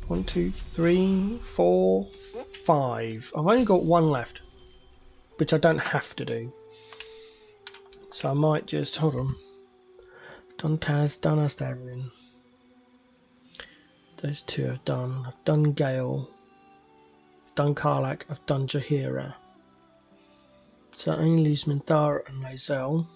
1, 2, 3, 4, 5. I've only got one left, which I don't have to do. So I might just hold on. Done Taz, done Astarion. Those two I've done. I've done Gale. I've done Karlak. I've done Jaheira. So I only lose Minthara and Lae'zel.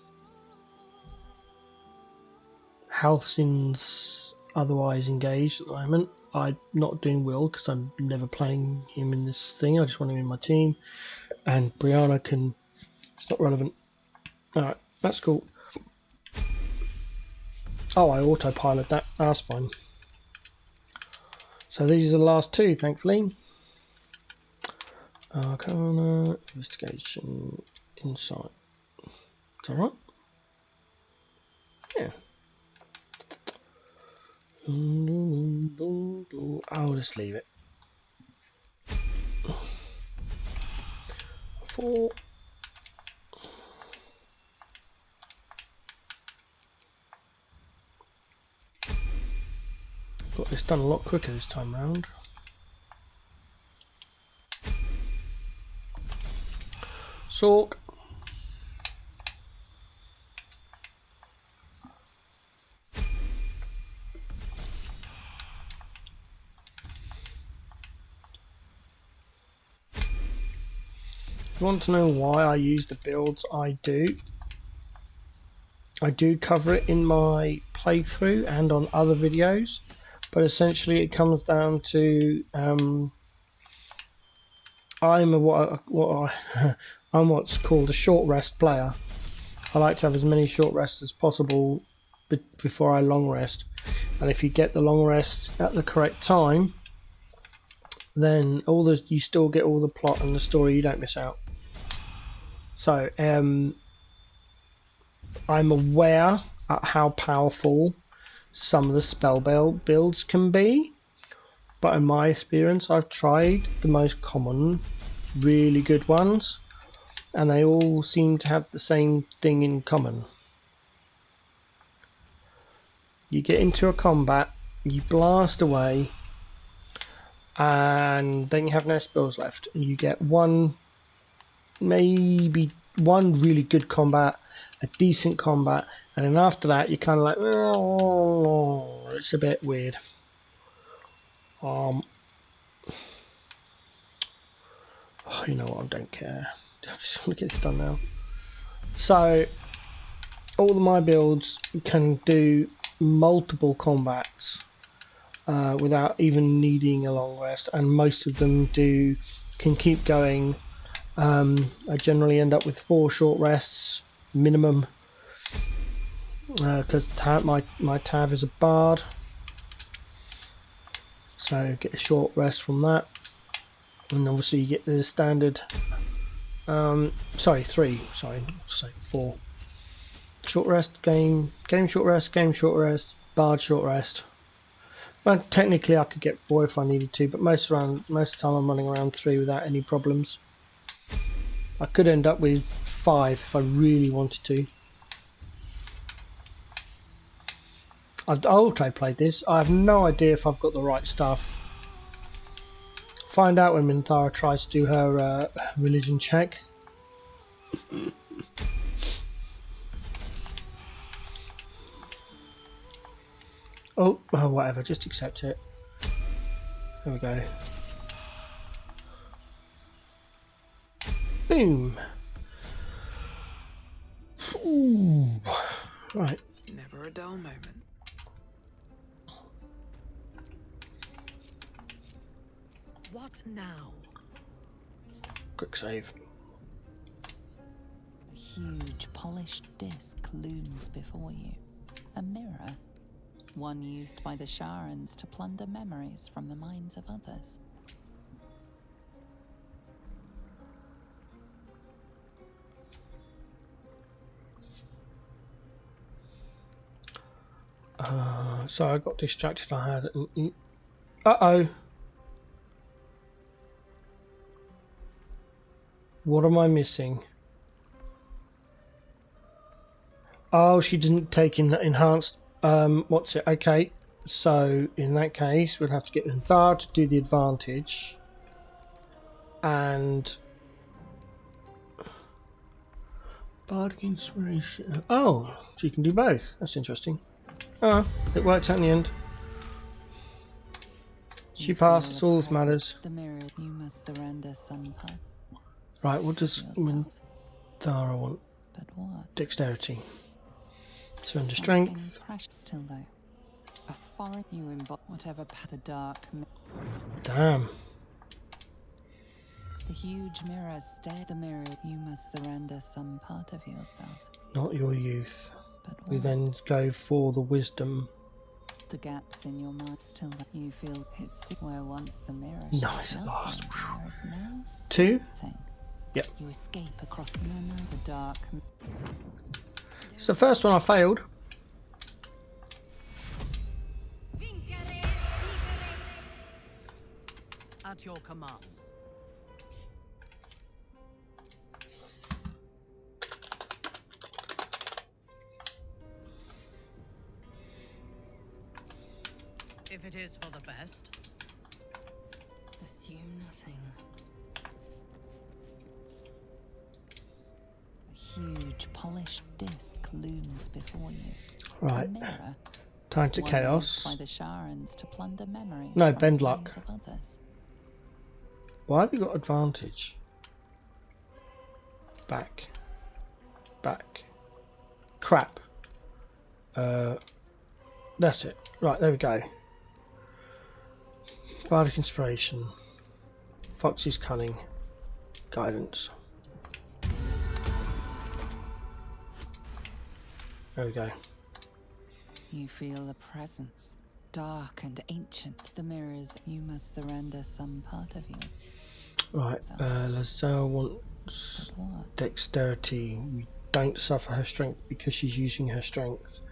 Halsin's otherwise engaged at the moment. I'm not doing Will because I'm never playing him in this thing. I just want him in my team. And Brianna can... It's not relevant. Alright, that's cool. Oh, I autopilot that. That's fine. So these are the last two, thankfully. Arcana, Investigation, Insight. It's alright. Yeah. I'll just leave it. 4. Got this done a lot quicker this time round. Sork. You want to know why I use the builds I do? I do cover it in my playthrough and on other videos, but essentially it comes down to I'm what's called a short rest player. I like to have as many short rests as possible before I long rest, and if you get the long rest at the correct time, then you still get all the plot and the story. You don't miss out. So I'm aware at how powerful some of the spell builds can be, but in my experience I've tried the most common, really good ones, and they all seem to have the same thing in common. You get into a combat, you blast away, and then you have no spells left. You get maybe one really good combat, a decent combat, and then after that you're kind of like, oh, it's a bit weird. You know what, I don't care. I just want to get this done now. So all of my builds can do multiple combats without even needing a long rest, and most of them can keep going. I generally end up with 4 short rests minimum, because my Tav is a bard, so get a short rest from that, and obviously you get the standard 4 short rest, game short rest, game short rest, bard short rest. Well, technically I could get 4 if I needed to, but most of the time I'm running around 3 without any problems. I could end up with 5 if I really wanted to. I've auto-played this. I have no idea if I've got the right stuff. Find out when Minthara tries to do her religion check. Oh, whatever, just accept it. There we go. Boom! Ooh. Right. Never a dull moment. What now? Quick save. A huge polished disc looms before you. A mirror. One used by the Sharans to plunder memories from the minds of others. So I got distracted. I had uh-oh. What am I missing? Oh, she didn't take enhanced What's it? Okay, so in that case, we'll have to get Minthara to do the advantage, and Bardic Inspiration. Oh, she can do both. That's interesting. Oh, it worked out in the end. She passed. That's all that matters. The mirror, you must surrender some part. Right, what does Minthara want? But what? Dexterity. Surrender strength. Still though. A foreign you embody whatever the dark. Damn. The huge mirror stare the mirror. You must surrender some part of yourself. Not your youth. But we then go for the wisdom. The gaps in your mind still that you feel it's where once the mirror. Nice at last. There is now 2. Yep. You escape across the memory, the dark. So the first one I failed. At your command. If it is for the best. Assume nothing. A huge polished disc looms before you. Right. A mirror. Time to chaos. By the Sharans to plunder memories. No, bend luck. Of others. Why have you got advantage? Back. Back. Crap. That's it. Right, there we go. Bardic Inspiration. Foxy's Cunning. Guidance. There we go. You feel a presence. Dark and ancient. The mirrors. You must surrender some part of yours. Right, Lazelle wants dexterity. We don't suffer her strength because she's using her strength.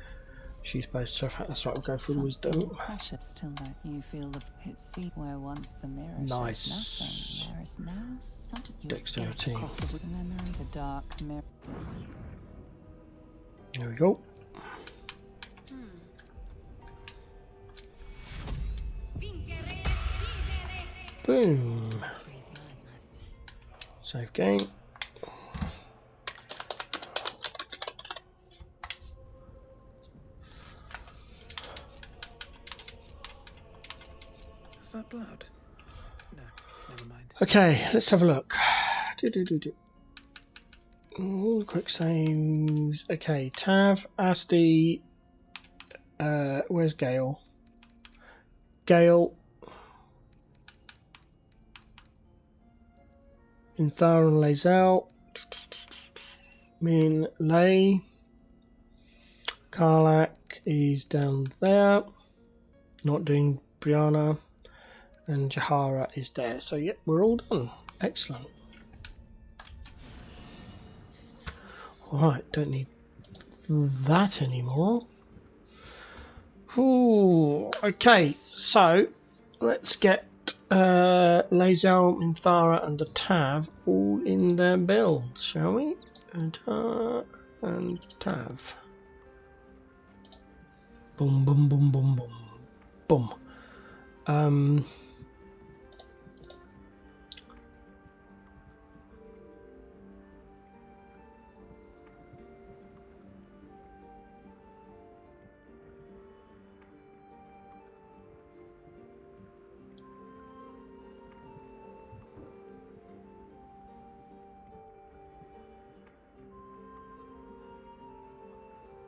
She's supposed to suffer. That's right, we'll go for wisdom. Precious still that you feel the seat where once the mirror. Nice. There is now some dexterity. Across the memory, the dark mirror. There we go. Boom. Save game. Is that blood? No, never mind. Okay, let's have a look. Quick saves. Okay, Tav, Asti. Where's Gale? Gale. Minthara and Lazelle. Min Lay. Karlak is down there. Not doing Brianna. And Jahara is there. So, yep, we're all done. Excellent. Alright, don't need that anymore. Ooh, okay, so let's get Lazelle, Minthara and the Tav all in their builds, shall we? And Tav. Boom, boom, boom, boom, boom. Boom.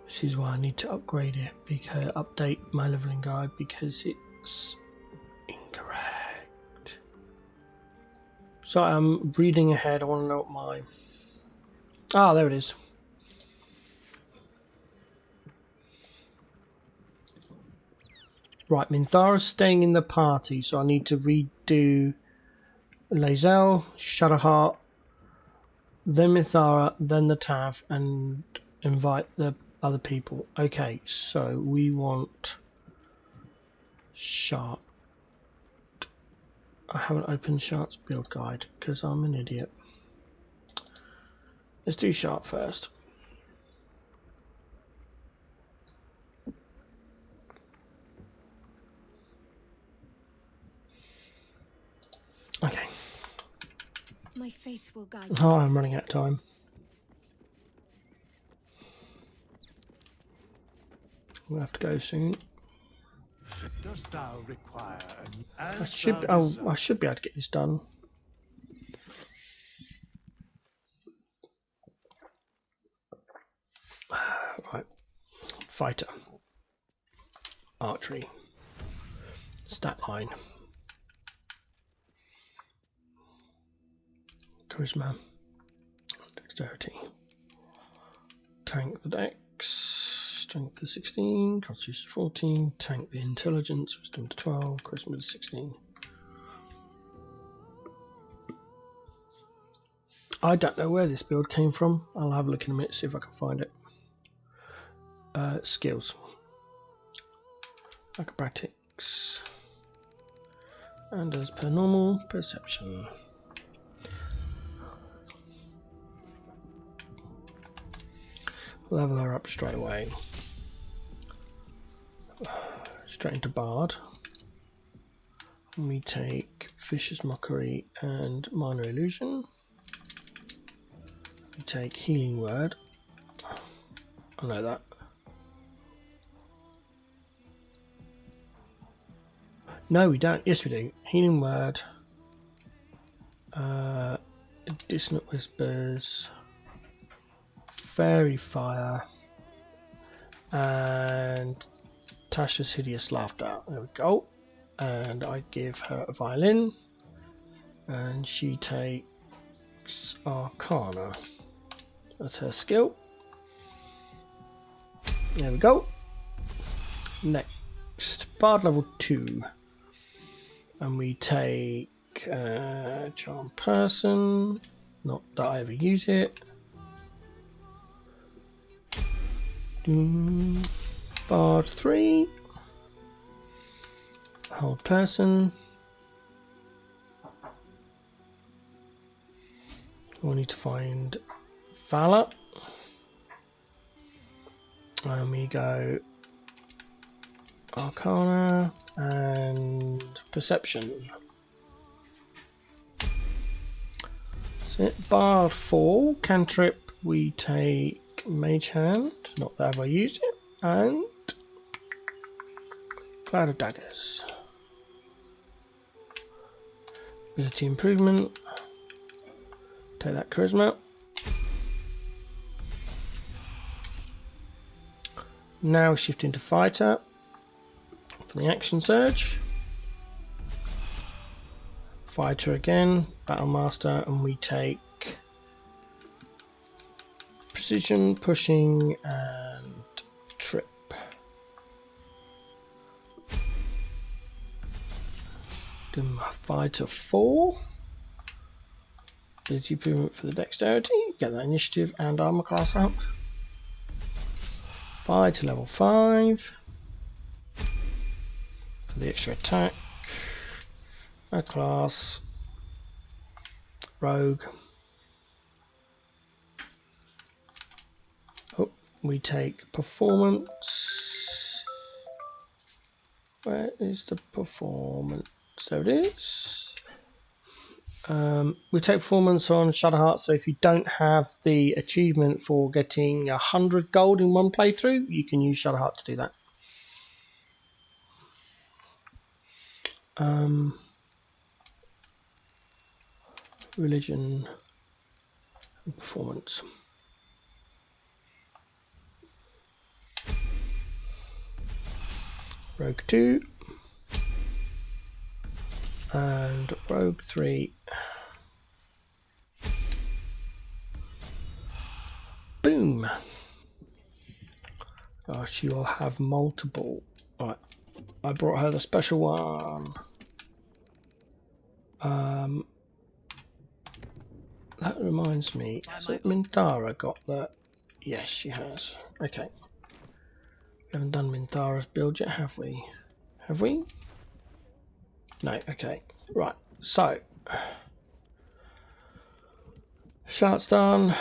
This is why I need to upgrade it, because update my leveling guide, because it's incorrect. So I'm reading ahead. I want to know what my there it is. Right, Minthara's staying in the party, so I need to redo Lazelle, Shadowheart, then Minthara, then the Tav, and invite the other people. Okay, so we want Shard. I haven't opened Shard's build guide because I'm an idiot. Let's do Shard first. My faith will guide you. Oh, I'm running out of time. We'll have to go soon. Dost thou require I should. Oh, I should be able to get this done. Right. Fighter. Archery. Stat line. Charisma. Dexterity. Tank the dex. Strength to 16. Constitution 14. Tank the intelligence. Wisdom to 12. Charisma to 16. I don't know where this build came from. I'll have a look in a minute, see if I can find it. Skills. Acrobatics. And as per normal, perception. Level her up straight away. Straight into Bard. We take Vicious Mockery and Minor Illusion. We take Healing Word. I know that. No, we don't. Yes, we do. Healing Word. Dissonant Whispers. Fairy Fire. And Tasha's Hideous Laughter. There we go. And I give her a violin. And she takes Arcana. That's her skill. There we go. Next, Bard level 2. And we take Charm Person. Not that I ever use it. Bard 3. Hold Person. We'll need to find Valor. And we go Arcana and Perception. That's it. Bard 4. Cantrip. We take Mage Hand. Not that I used it. And Cloud of Daggers. Ability Improvement. Take that Charisma. Now shift into Fighter for the Action Surge. Fighter again, Battle Master, and we take Precision, Pushing, and Trip. Do my Fighter 4. Ability improvement for the Dexterity. Get that Initiative and Armor class up. Fighter level 5. For the extra attack. A class. Rogue. Oh, we take Performance. Where is the Performance? There it is. We take Performance on Shadowheart, so if you don't have the achievement for getting 100 gold in one playthrough, you can use Shadowheart to do that. Religion and Performance. Rogue 2 and Rogue 3. Boom! Oh, she will have multiple. Right, I brought her the special one. That reminds me, has it Minthara got that? Yes, she has. Okay. We haven't done Minthara's build yet, have we? Have we? No, okay. Right, so. Shout's done.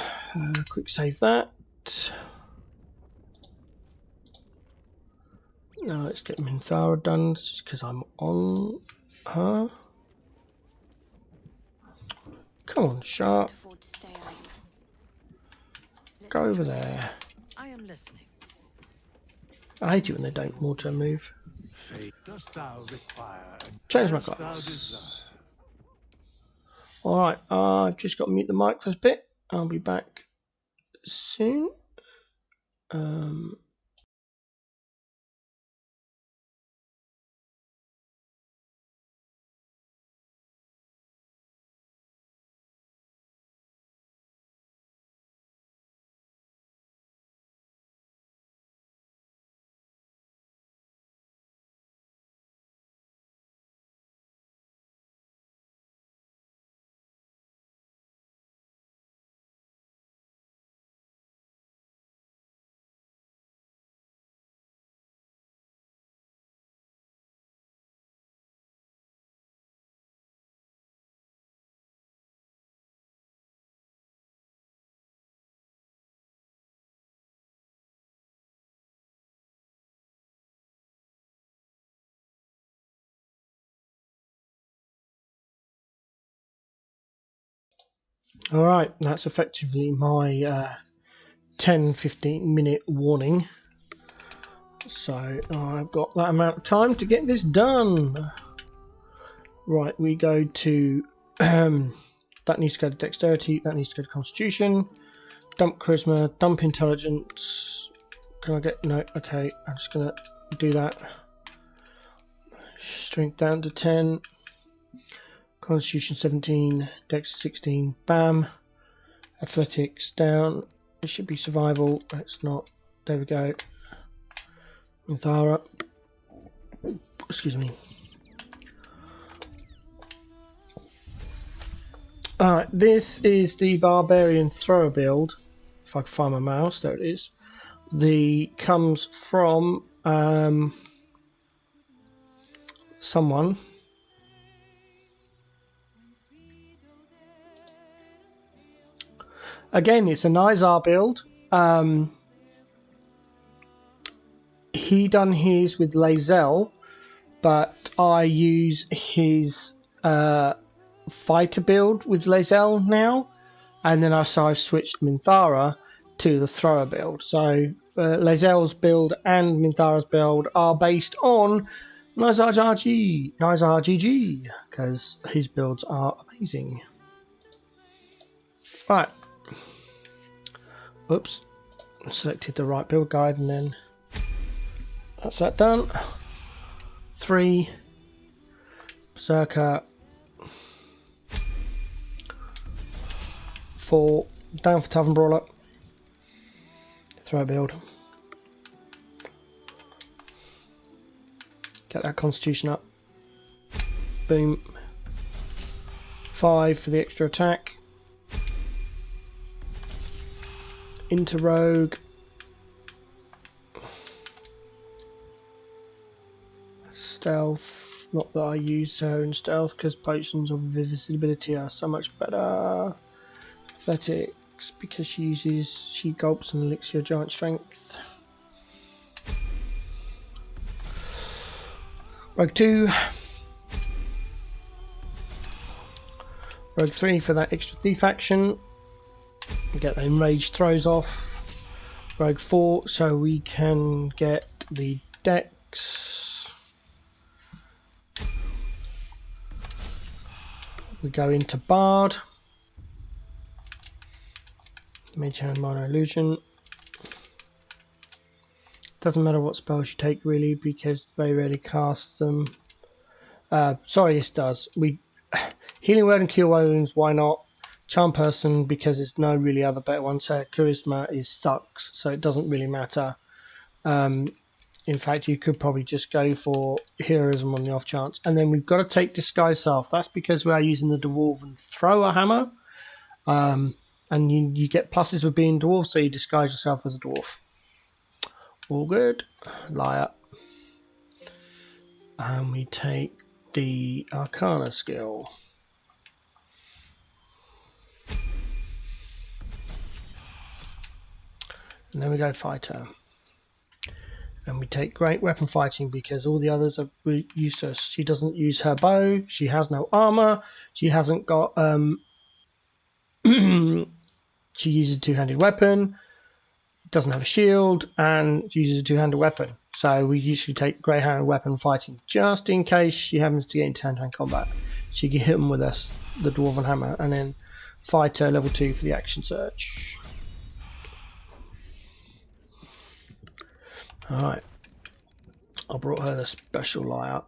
Quick save that. Now let's get Minthara done, just because I'm on her. Come on, shark. Can't afford to stay idle. Let's Go over try this. there. I am listening. I hate it when they don't auto move. Fate, dost thou require and Change my as thou class. desire. Alright, I've just got to mute the mic for a bit. I'll be back soon. Alright, that's effectively my 10-15 minute warning. So I've got that amount of time to get this done. Right, we go to that needs to go to dexterity, that needs to go to constitution, dump charisma, dump intelligence. Can I get no? Okay, I'm just gonna do that. Strength down to 10, constitution 17, dex 16, bam. Athletics down, it should be survival, it's not, there we go. Minthara, excuse me. Alright, this is the barbarian thrower build, if I can find my mouse, there it is. The comes from someone. Again, it's a Nizar build. He done his with Lae'zel, but I use his fighter build with Lae'zel now, and then I've switched Minthara to the thrower build. So Lae'zel's build and Minthara's build are based on Nizar GG, because his builds are amazing. Right. Oops. Selected the right build guide, and then that's that done. 3. Berserker. 4. Down for Tavern Brawler. Throw build. Get that constitution up. Boom. 5 for the extra attack. Into rogue. Stealth. Not that I use her in stealth because potions of invisibility are so much better. Athletics because she gulps and elixir giant strength. Rogue 2. Rogue 3 for that extra thief action. Get the enraged throws off. Rogue 4 so we can get the dex. We go into Bard. Mage Hand, Minor Illusion. Doesn't matter what spells you take really, because very rarely cast them. Sorry, this does. Healing Word and Cure Wounds, why not? Charm Person, because there's no really other better one. So Charisma sucks, so it doesn't really matter. In fact, you could probably just go for Heroism on the off chance. And then we've got to take Disguise Self. That's because we are using the Dwarven Thrower Hammer. And you get pluses for being dwarf, so you disguise yourself as a dwarf. All good. Liar. And we take the Arcana skill. And then we go Fighter. And we take Great Weapon Fighting because all the others are useless. She doesn't use her bow. She has no armor. She hasn't got She uses a two-handed weapon, doesn't have a shield, and uses a two-handed weapon. So we usually take grey-handed weapon fighting just in case she happens to get into hand-to-hand combat. She can hit them with the Dwarven Hammer, and then fighter level 2 for the action search. Alright. I brought her the special layout.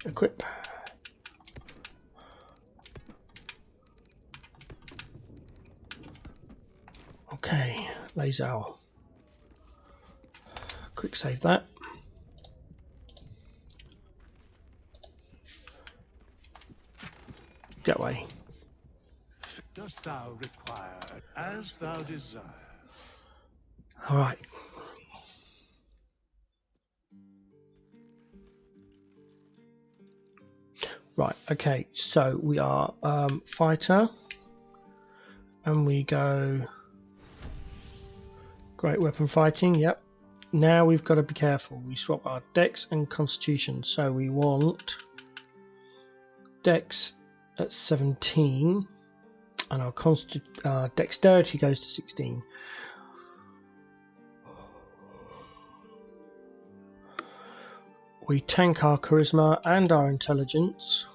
Equip. Okay, laser. Quick save that. Get away. Dost thou require as thou desire? Alright. Right, okay, so we are fighter, and we go great weapon fighting, yep. Now we've got to be careful. We swap our dex and constitution, so we want dex at 17, and our dexterity goes to 16. We tank our charisma and our intelligence.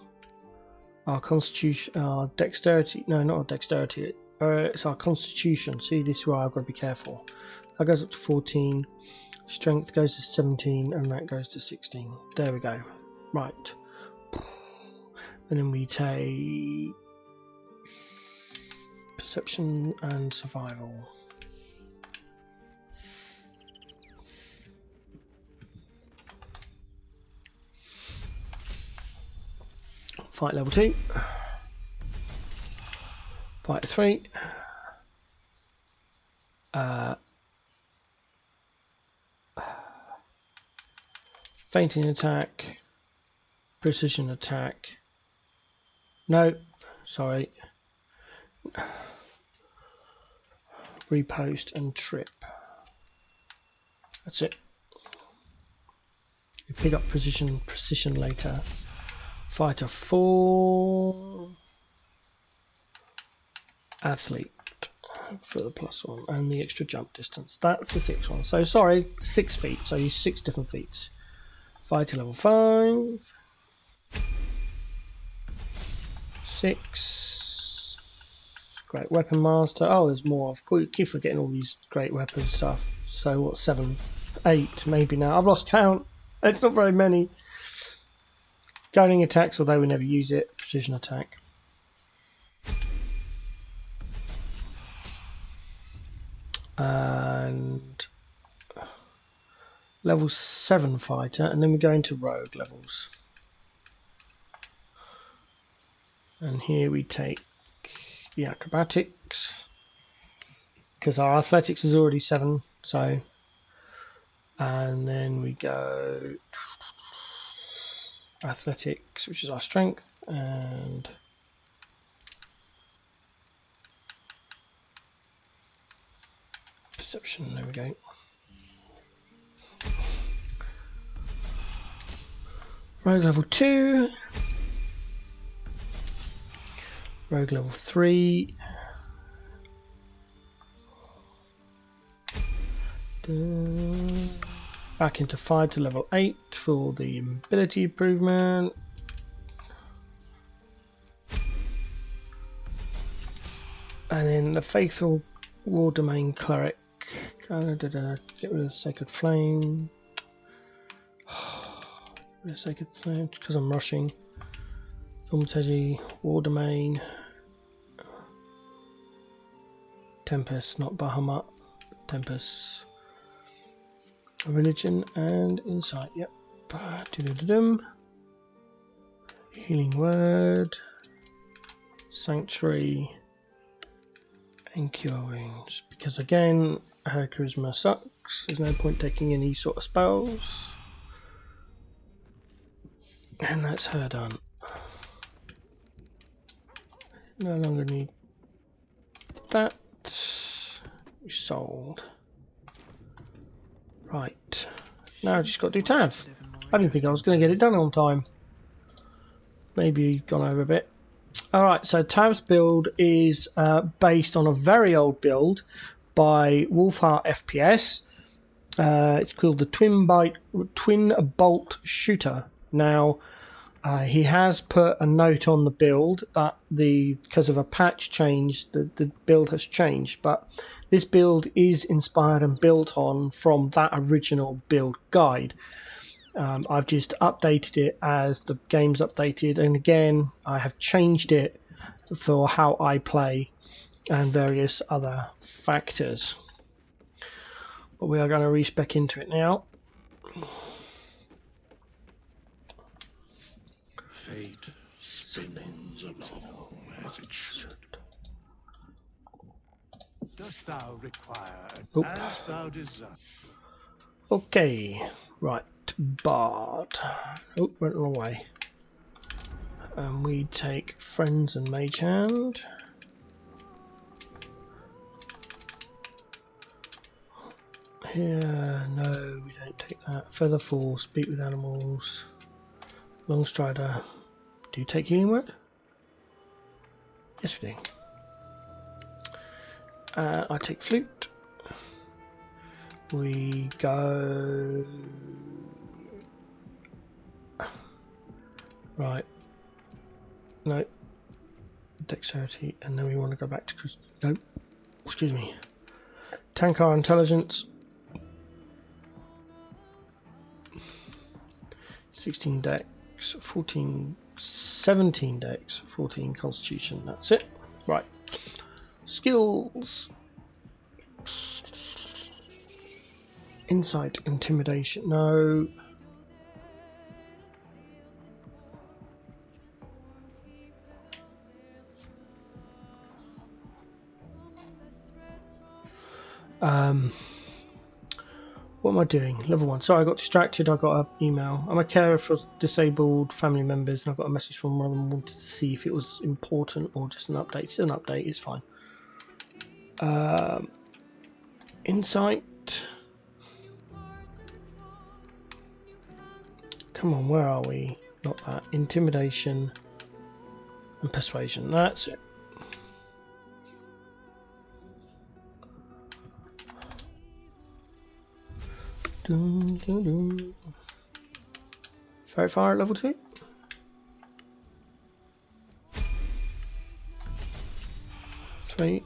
Our constitution, our dexterity, no, not our dexterity, it's our constitution. See, this is where I've got to be careful. That goes up to 14, strength goes to 17, and that goes to 16. There we go. Right. And then we take perception and survival. Fight level 2. Fight 3. Fainting attack. Precision attack. No, sorry. Repost and trip. That's it. You pick up precision later. Fighter 4, athlete for the +1 and the extra jump distance. That's the 6th one. So sorry, 6 feet. So use 6 different feats. Fighter level 5, 6. Great weapon master. Oh, there's more. I keep forgetting all these great weapon stuff. So what? 7, 8 maybe now. I've lost count. It's not very many. Guiding attacks, although we never use it. Precision attack. And level 7 fighter, and then we go into rogue levels. And here we take the acrobatics, because our athletics is already 7, so, and then we go athletics, which is our strength, and perception. There we go. Rogue level 2, rogue level 3, back into fighter level 8 for the ability improvement. And then the faithful war domain cleric. Get rid of the sacred flame. The sacred flame because I'm rushing. Thaumaturgy, war domain. Tempest, not Bahamut. Tempest. Religion and insight. Yep. Healing word. Sanctuary. And cure wounds. Because again, her charisma sucks. There's no point taking any sort of spells. And that's her done. No longer need that. We sold. Right. Now I just got to do Tav. I didn't think I was going to get it done on time. Maybe gone over a bit. Alright, so Tav's build is based on a very old build by Wolfheart FPS. It's called the Twin Bolt Shooter. Now, he has put a note on the build that because of a patch change, the build has changed. But this build is inspired and built from that original build guide. I've just updated it as the game's updated, and again I have changed it for how I play and various other factors. But we are going to respec into it now. Fate spins along as it should. Dost thou require as thou desire? Okay, right, Bard. Oh, went away. And we take Friends and Mage Hand. Here, no, we don't take that. Featherfall, Speak with Animals. Longstrider. Do you take Healing Word? Yes, we do. I take Flute. We go... Right. No. Dexterity, and then we want to go back to... No. Excuse me. Tankar Intelligence. 16 Dex, 14, 17 Dex, 14 Constitution. That's it. Right. Skills. Insight, Intimidation. No. What am I doing? Level 1. Sorry, I got distracted. I got an email. I'm a carer for disabled family members, and I got a message from one of them wanted to see if it was important or just an update. It's an update. It's fine. Insight. Come on, where are we? Not that. Intimidation and Persuasion. That's it. Dun, dun, dun. Very far at level 2. Sweet.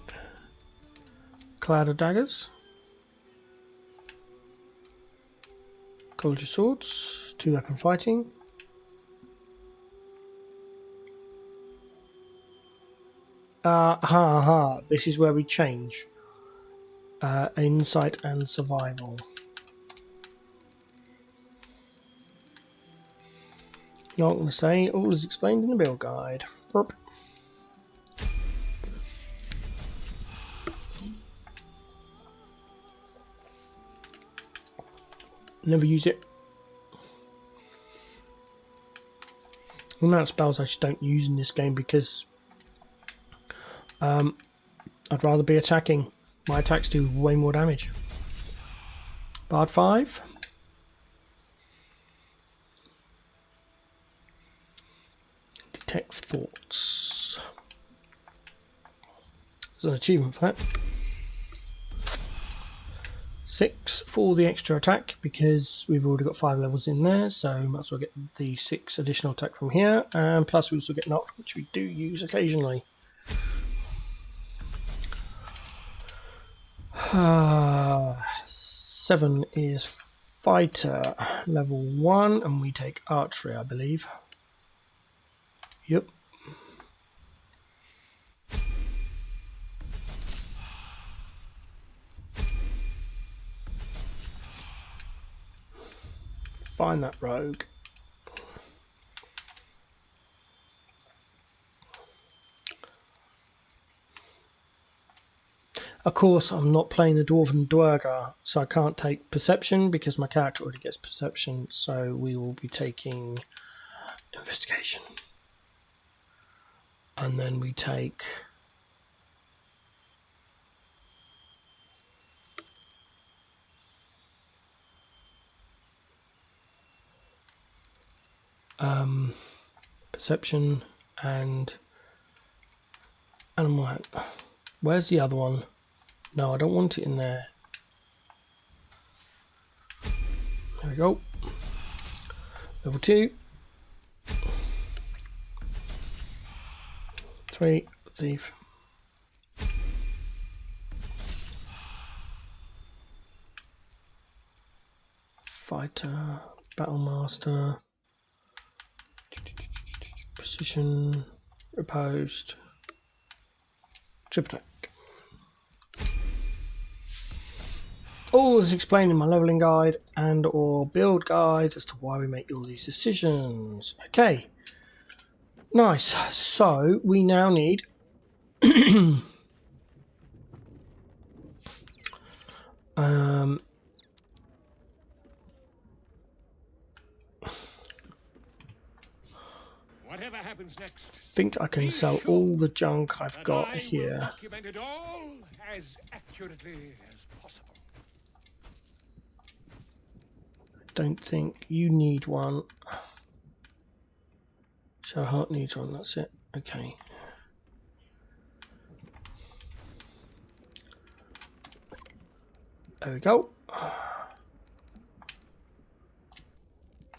Cloud of Daggers. College of Swords. 2 weapon fighting. This is where we change. Insight and Survival. Not going to say, all is explained in the build guide. Burp. Never use it. The amount of spells I just don't use in this game because I'd rather be attacking. My attacks do way more damage. Bard 5. Detect Thoughts. There's an achievement for that. 6 for the extra attack because we've already got 5 levels in there, so we might as well get the 6 additional attack from here, and plus we also get knocked, which we do use occasionally. 7 is Fighter level 1, and we take Archery, I believe. Yep. Find that rogue. Of course, I'm not playing the Dwarven Dwergar, so I can't take Perception because my character already gets Perception, so we will be taking Investigation. And then we take Perception and Animal. Where's the other one? No, I don't want it in there. There we go. Level 2. 3. Thief. Fighter. Battle Master. Precision. Riposte. Triple attack. All is explained in my leveling guide and or build guide as to why we make all these decisions. Okay. Nice. So we now need Whatever happens next, I think I can sell all the junk I've got here. document it all as accurately as possible. Don't think you need one. Shadowheart needs one, that's it. Okay. There we go.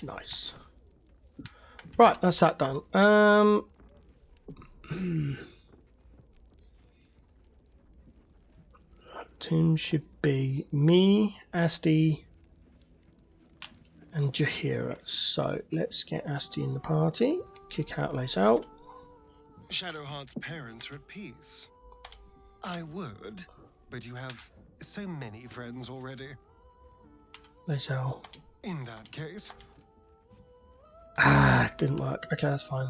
Nice. Right, that's that done. Team should be me, Asti, and Jaheira. So let's get Asti in the party. Kick out, lace out. Shadowheart's parents are at peace. I would, but you have so many friends already. Lace out. In that case, Ah, it didn't work. Okay, that's fine.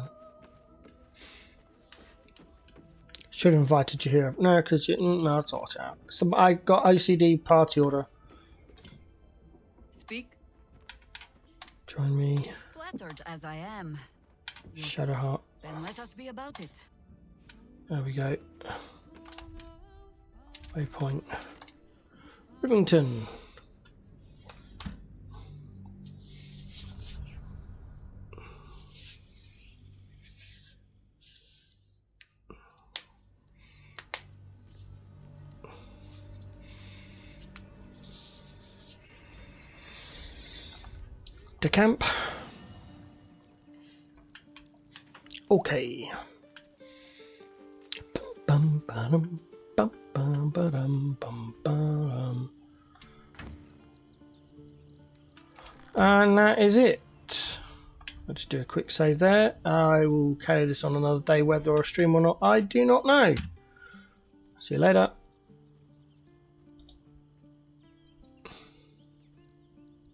Should have invited Jaheira. No, because no, I'll sort it out. So I got OCD party order. Speak. Join me. Flattered as I am. Shadowheart. Then let us be about it. There we go. Waypoint. Rivington. To camp. Okay. Bum, ba-dum, bum, bum, ba-dum, bum, ba-dum. And that is it. Let's do a quick save there. I will carry this on another day, whether I stream or not, I do not know. See you later.